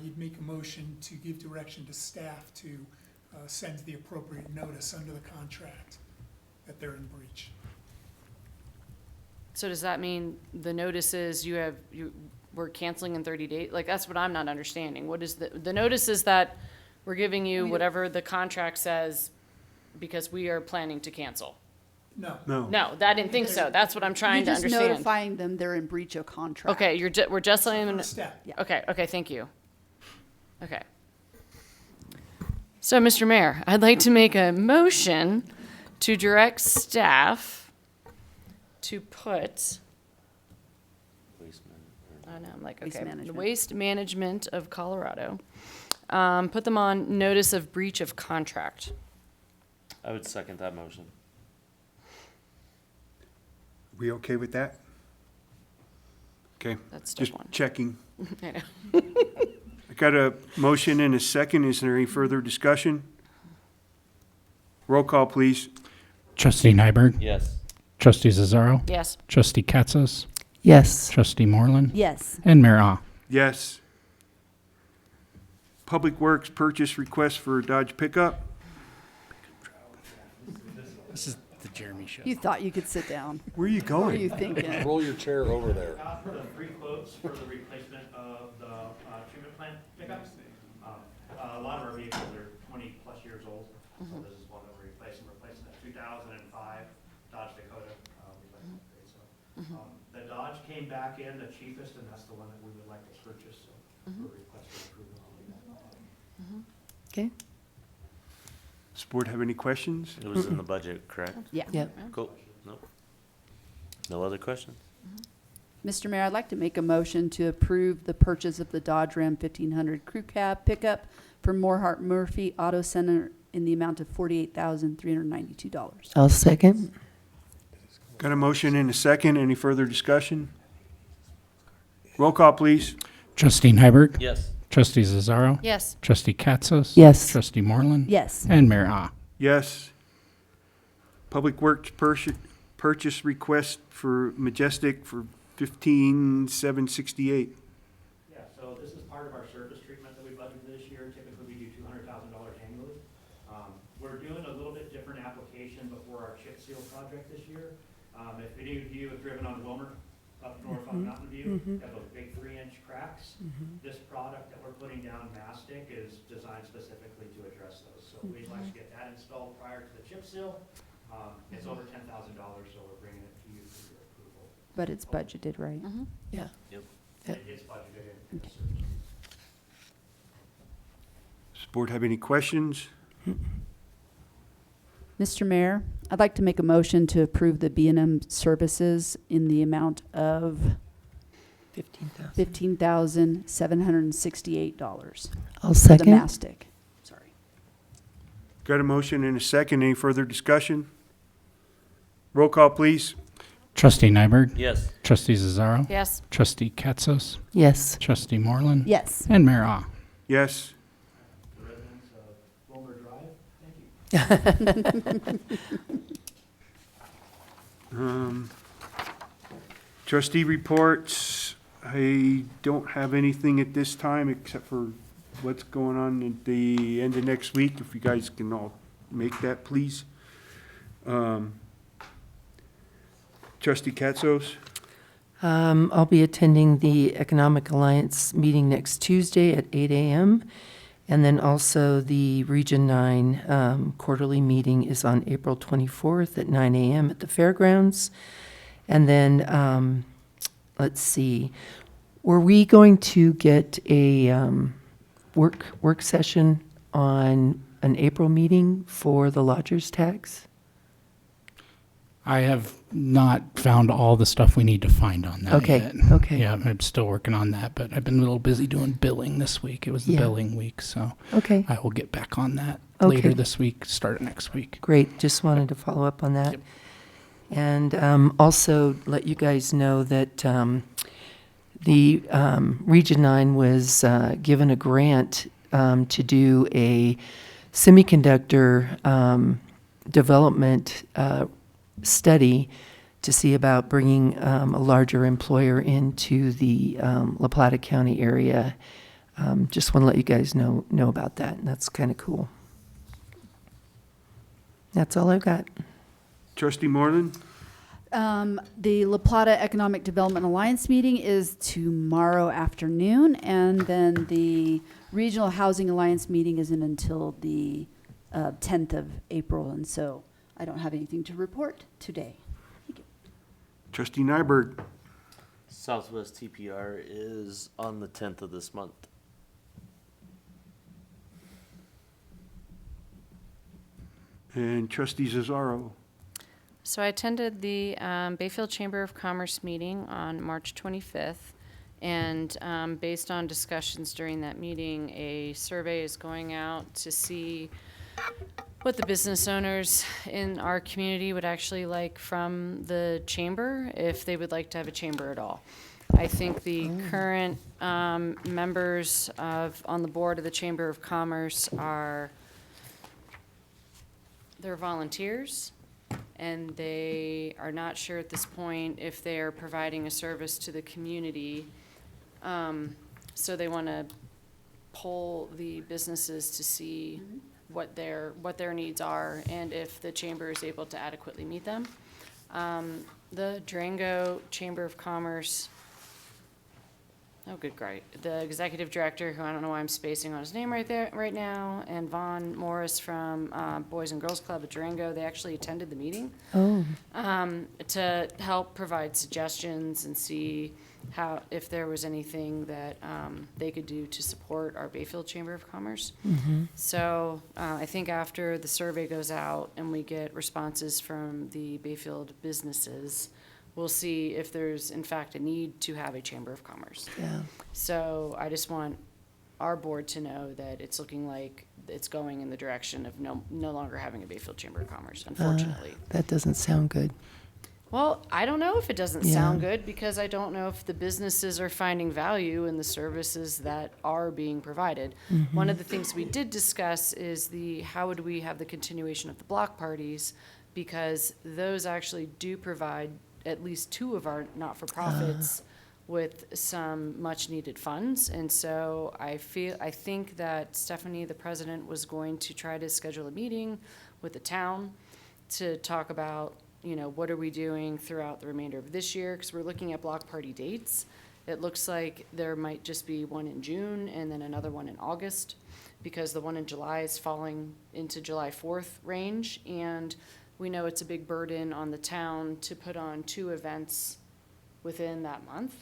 S14: you'd make a motion to give direction to staff to send the appropriate notice under the contract that they're in breach.
S1: So does that mean the notices we're canceling in 30 days? Like, that's what I'm not understanding. What is the notices that we're giving you, whatever the contract says, because we are planning to cancel?
S14: No.
S1: No, I didn't think so. That's what I'm trying to
S6: You're just
S1: understand.
S6: notifying them they're in breach of contract.
S1: Okay, we're just letting them.
S14: First step.
S6: Yeah.
S1: Okay, thank you. Okay. So, Mr. Mayor, I'd like to make a motion to direct staff to put, oh no, I'm like,
S6: Waste
S1: okay, the
S6: management.
S1: Waste Management of Colorado, put them on notice of breach of contract.
S2: I would second that motion.
S3: We okay with that? Okay,
S1: That's step
S3: just
S1: one.
S3: checking.
S1: I know.
S3: I got a motion and a second. Is there any further discussion? Roll call, please.
S4: Trustee Nyberg,
S2: Yes.
S4: Trustee Cesaro,
S1: Yes.
S4: Trustee Katsas,
S5: Yes.
S4: Trustee Moreland,
S6: Yes.
S4: and Mayor Ah.
S3: Yes. Public Works purchase request for Dodge pickup.
S4: This is the Jeremy show.
S6: You thought you could sit down.
S3: Where are you
S6: What were you
S3: going?
S6: thinking?
S15: Roll your chair over there.
S10: For the three quotes for the replacement of the treatment plant pickups. A lot of our vehicles are 20-plus years old, so this is one that we're replacing a 2005 Dodge Dakota. We'd like to upgrade, so. The Dodge came back in the cheapest, and that's the one that we would like to purchase, so we're requesting approval on that.
S5: Okay.
S3: Does the board have any questions?
S2: It was in the budget, correct?
S6: Yeah.
S5: Yeah.
S2: Cool. Nope. No other questions?
S6: Mr. Mayor, I'd like to make a motion to approve the purchase of the Dodge Ram 1500 Crew Cab pickup from Morehart Murphy Auto Center in the amount of $48,392.
S5: I'll second.
S3: Got a motion and a second. Any further discussion? Roll call, please.
S4: Trustee Nyberg,
S2: Yes.
S4: Trustee Cesaro,
S1: Yes.
S4: Trustee Katsas,
S5: Yes.
S4: Trustee Moreland,
S6: Yes.
S4: and Mayor Ah.
S3: Yes. Public Works purchase request for Majestic for $15,768.
S10: Yeah, so this is part of our surface treatment that we budgeted this year. Typically, we do $200,000 annually. We're doing a little bit different application before our chip seal project this year. If any of you have driven on Wilmer up north on Mountain View, you have those big 3-inch cracks. This product that we're putting down, mastic, is designed specifically to address those. So we'd like to get that installed prior to the chip seal. It's over $10,000, so we're bringing it to you for your approval.
S6: But it's budgeted, right?
S5: Yeah.
S2: Yep.
S10: It's budgeted in the
S6: Okay.
S10: service.
S3: Does the board have any questions?
S6: Mr. Mayor, I'd like to make a motion to approve the B&M services in the amount of
S5: 15,000.
S6: $15,768
S5: I'll
S6: for the
S5: second.
S6: mastic. Sorry.
S3: Got a motion and a second. Any further discussion? Roll call, please.
S4: Trustee Nyberg,
S2: Yes.
S4: Trustee Cesaro,
S1: Yes.
S4: Trustee Katsas,
S5: Yes.
S4: Trustee Moreland,
S6: Yes.
S4: and Mayor Ah.
S3: Yes.
S10: The residents of Wilmer Drive, thank you.
S3: Trustee reports. I don't have anything at this time except for what's going on at the end of next week. If you guys can all make that, please. Trustee Katsos.
S5: I'll be attending the Economic Alliance meeting next Tuesday at 8 a.m. And then also the Region 9 quarterly meeting is on April 24th at 9 a.m. at the fairgrounds. And then, let's see, were we going to get a work session on an April meeting for the lodgers tax?
S4: I have not found all the stuff we need to find on that
S5: Okay,
S4: yet.
S5: okay.
S4: Yeah, I'm still working on that, but I've been a little busy doing billing this week. It was the
S5: Yeah.
S4: billing week, so
S5: Okay,
S4: I will get back on that
S5: Okay.
S4: later this week, start of next week.
S5: great. Just wanted to follow up on that.
S4: Yep.
S5: And also let you guys know that the Region 9 was given a grant to do a semiconductor development study to see about bringing a larger employer into the La Plata County area. Just want to let you guys know about that, and that's kind of cool. That's all I've got.
S3: Trustee Moreland?
S6: The La Plata Economic Development Alliance meeting is tomorrow afternoon, and then the Regional Housing Alliance meeting isn't until the 10th of April, and so I don't have anything to report today.
S3: Trustee Nyberg?
S2: Southwest TPR is on the 10th of this month.
S3: And Trustee Cesaro?
S1: So I attended the Bayfield Chamber of Commerce meeting on March 25th, and based on discussions during that meeting, a survey is going out to see what the business owners in our community would actually like from the chamber, if they would like to have a chamber at all. I think the current members on the board of the Chamber of Commerce they're volunteers, and they are not sure at this point if they are providing a service to the community. So they want to poll the businesses to see what their needs are and if the chamber is able to adequately meet them. The Durango Chamber of Commerce, the executive director, who I don't know why I'm spacing on his name right now, and Vaughn Morris from Boys and Girls Club at Durango, they actually attended the meeting to help provide suggestions and see if there was anything that they could do to support our Bayfield Chamber of Commerce. So I think after the survey goes out and we get responses from the Bayfield businesses, we'll see if there's in fact a need to have a Chamber of Commerce.
S5: Yeah.
S1: So I just want our board to know that it's looking like it's going in the direction of no longer having a Bayfield Chamber of Commerce, unfortunately.
S5: That doesn't sound good.
S1: Well, I don't know if it doesn't
S5: Yeah.
S1: sound good, because I don't know if the businesses are finding value in the services that are being provided. One of the things we did discuss is how would we have the continuation of the block parties, because those actually do provide at least two of our not-for-profits with some much-needed funds. And so I think that Stephanie, the president, was going to try to schedule a meeting with the town to talk about, what are we doing throughout the remainder of this year, because we're looking at block party dates. It looks like there might just be one in June and then another one in August, because the one in July is falling into July 4th range, and we know it's a big burden on the town to put on 2 events within that month.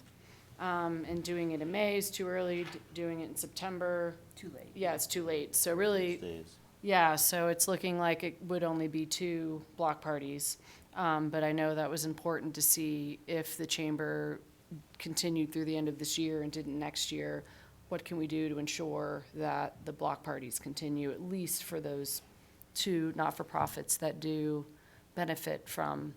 S1: And doing it in May is too early, doing it in September.
S6: Too late.
S1: Yeah, it's too late. So really, yeah, so it's looking like it would only be 2 block parties. But I know that was important to see if the chamber continued through the end of this year and didn't next year. What can we do to ensure that the block parties continue, at least for those 2 not-for-profits that do benefit from?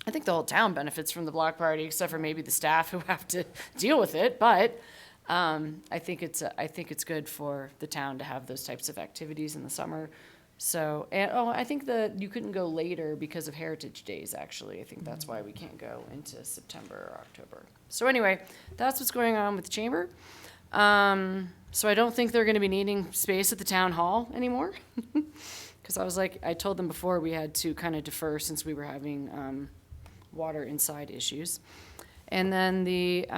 S1: I think the whole town benefits from the block party, except for maybe the staff who have to deal with it. But I think it's good for the town to have those types of activities in the summer. So, I think that you couldn't go later because of Heritage Days, actually. I think that's why we can't go into September or October. So anyway, that's what's going on with the chamber. So I don't think they're going to be needing space at the town hall anymore. Because I told them before we had to kind of defer since we were having water inside issues. And then the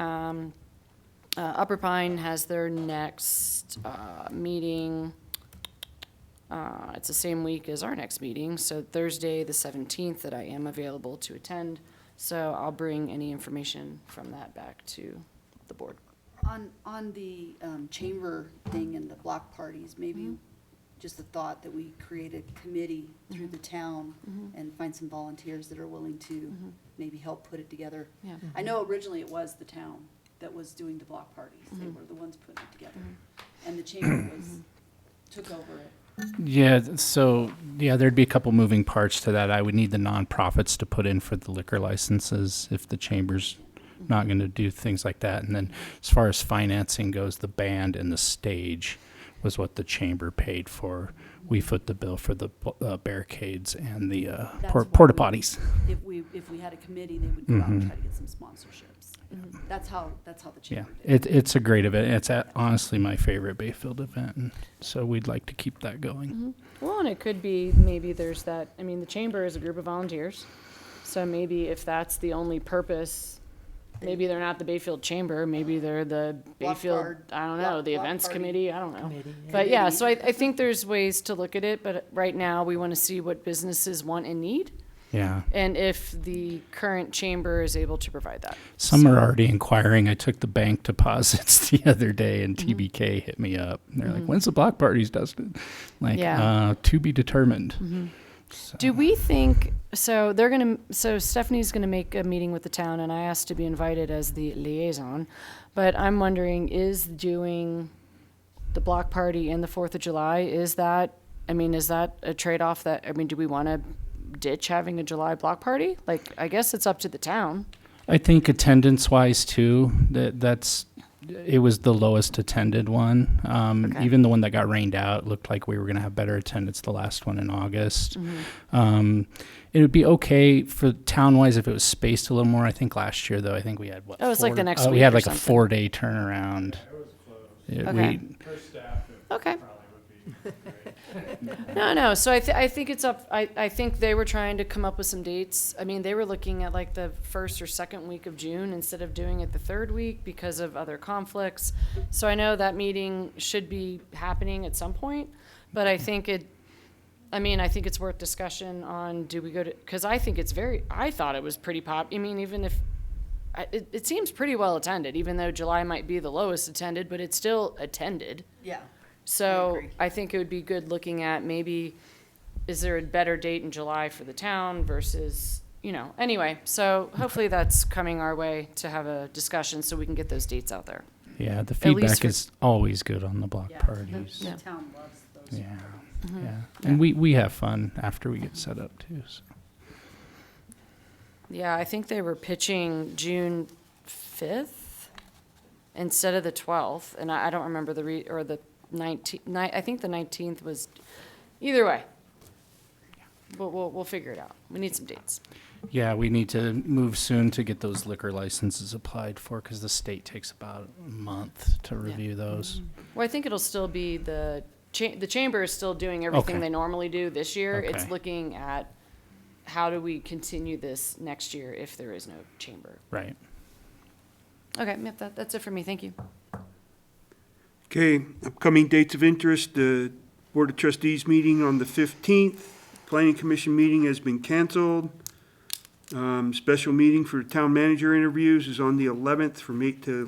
S1: Upper Pine has their next meeting. It's the same week as our next meeting, so Thursday the 17th that I am available to attend. So I'll bring any information from that back to the board.
S6: On the chamber thing and the block parties, maybe just the thought that we create a committee through the town and find some volunteers that are willing to maybe help put it together.
S1: Yeah.
S6: I know originally it was the town that was doing the block parties. They were the ones putting it together. And the chamber took over it.
S4: Yeah, so, yeah, there'd be a couple moving parts to that. I would need the nonprofits to put in for the liquor licenses if the chamber's not going to do things like that. And then as far as financing goes, the band and the stage was what the chamber paid for. We foot the bill for the barricades and the
S6: That's why
S4: porta
S6: we-
S4: potties.
S6: If we had a committee, they would go out and try to get some sponsorships. That's how the
S4: Yeah,
S6: chamber did.
S4: it's a great event. It's honestly my favorite Bayfield event, and so we'd like to keep that going.
S1: Well, and it could be, maybe there's that, I mean, the chamber is a group of volunteers, so maybe if that's the only purpose, maybe they're not the Bayfield Chamber, maybe they're the
S6: Block
S1: Bayfield,
S6: guard,
S1: I don't know, the
S6: block
S1: events
S6: party
S1: committee, I don't know.
S5: Committee, yeah.
S1: But yeah, so I think there's ways to look at it, but right now, we want to see what businesses want and need,
S4: Yeah.
S1: and if the current chamber is able to provide that.
S4: Some are already inquiring. I took the bank deposits the other day, and TBK hit me up. And they're like, "When's the block parties, Dustin?" Like,
S1: Yeah.
S4: to be determined. So-
S1: Do we think, so Stephanie's gonna make a meeting with the town, and I asked to be invited as the liaison, but I'm wondering, is doing the block party and the 4th of July, is that a trade-off do we wanna ditch having a July block party? Like, I guess it's up to the town.
S4: I think attendance-wise too, it was the lowest attended one.
S1: Okay.
S4: Even the one that got rained out looked like we were going to have better attendance. The last one in August. It would be okay for town-wise if it was spaced a little more. I think last year though, I think we had what?
S1: Oh, it's like the next
S4: we
S1: week
S4: had
S1: or
S4: like a
S1: something.
S4: 4-day turnaround.
S8: It was close.
S4: Yeah,
S1: Okay.
S8: For staff, it
S1: Okay.
S8: probably would be great.
S1: No, so I think it's up, I think they were trying to come up with some dates. I mean, they were looking at like the 1st or 2nd week of June instead of doing it the 3rd week because of other conflicts. So I know that meeting should be happening at some point, but I think it's worth discussion on, do we go to, because I think I thought it was pretty I mean, even if, it seems pretty well attended, even though July might be the lowest attended, but it's still attended.
S6: Yeah.
S1: So
S6: agree.
S1: I think it would be good looking at maybe, is there a better date in July for the town versus, anyway. So hopefully that's coming our way to have a discussion so we can get those dates out there.
S4: Yeah, the
S1: least
S4: feedback
S1: for-
S4: is always good on the block
S6: Yeah,
S4: parties.
S6: the town loves those.
S4: Yeah,
S1: Mm-hmm.
S4: yeah, and we have fun after we get set up too. So.
S1: Yeah, I think they were pitching June 5th instead of the 12th, and I don't remember or the 19th, I think the 19th was, either way. We'll figure it out. We need some dates.
S4: Yeah, we need to move soon to get those liquor licenses applied for because the state takes about a month to review those.
S1: Well, I think it'll still be the chamber is still doing everything
S4: Okay.
S1: they normally do this year. It's
S4: Okay.
S1: looking at how do we continue this next year if there is no chamber.
S4: Right.
S1: Okay, yep, that's it for me. Thank you.
S3: Okay, upcoming dates of interest, the Board of Trustees meeting on the 15th. Planning Commission meeting has been canceled. Special meeting for town manager interviews is on the 11th from 8 to 11.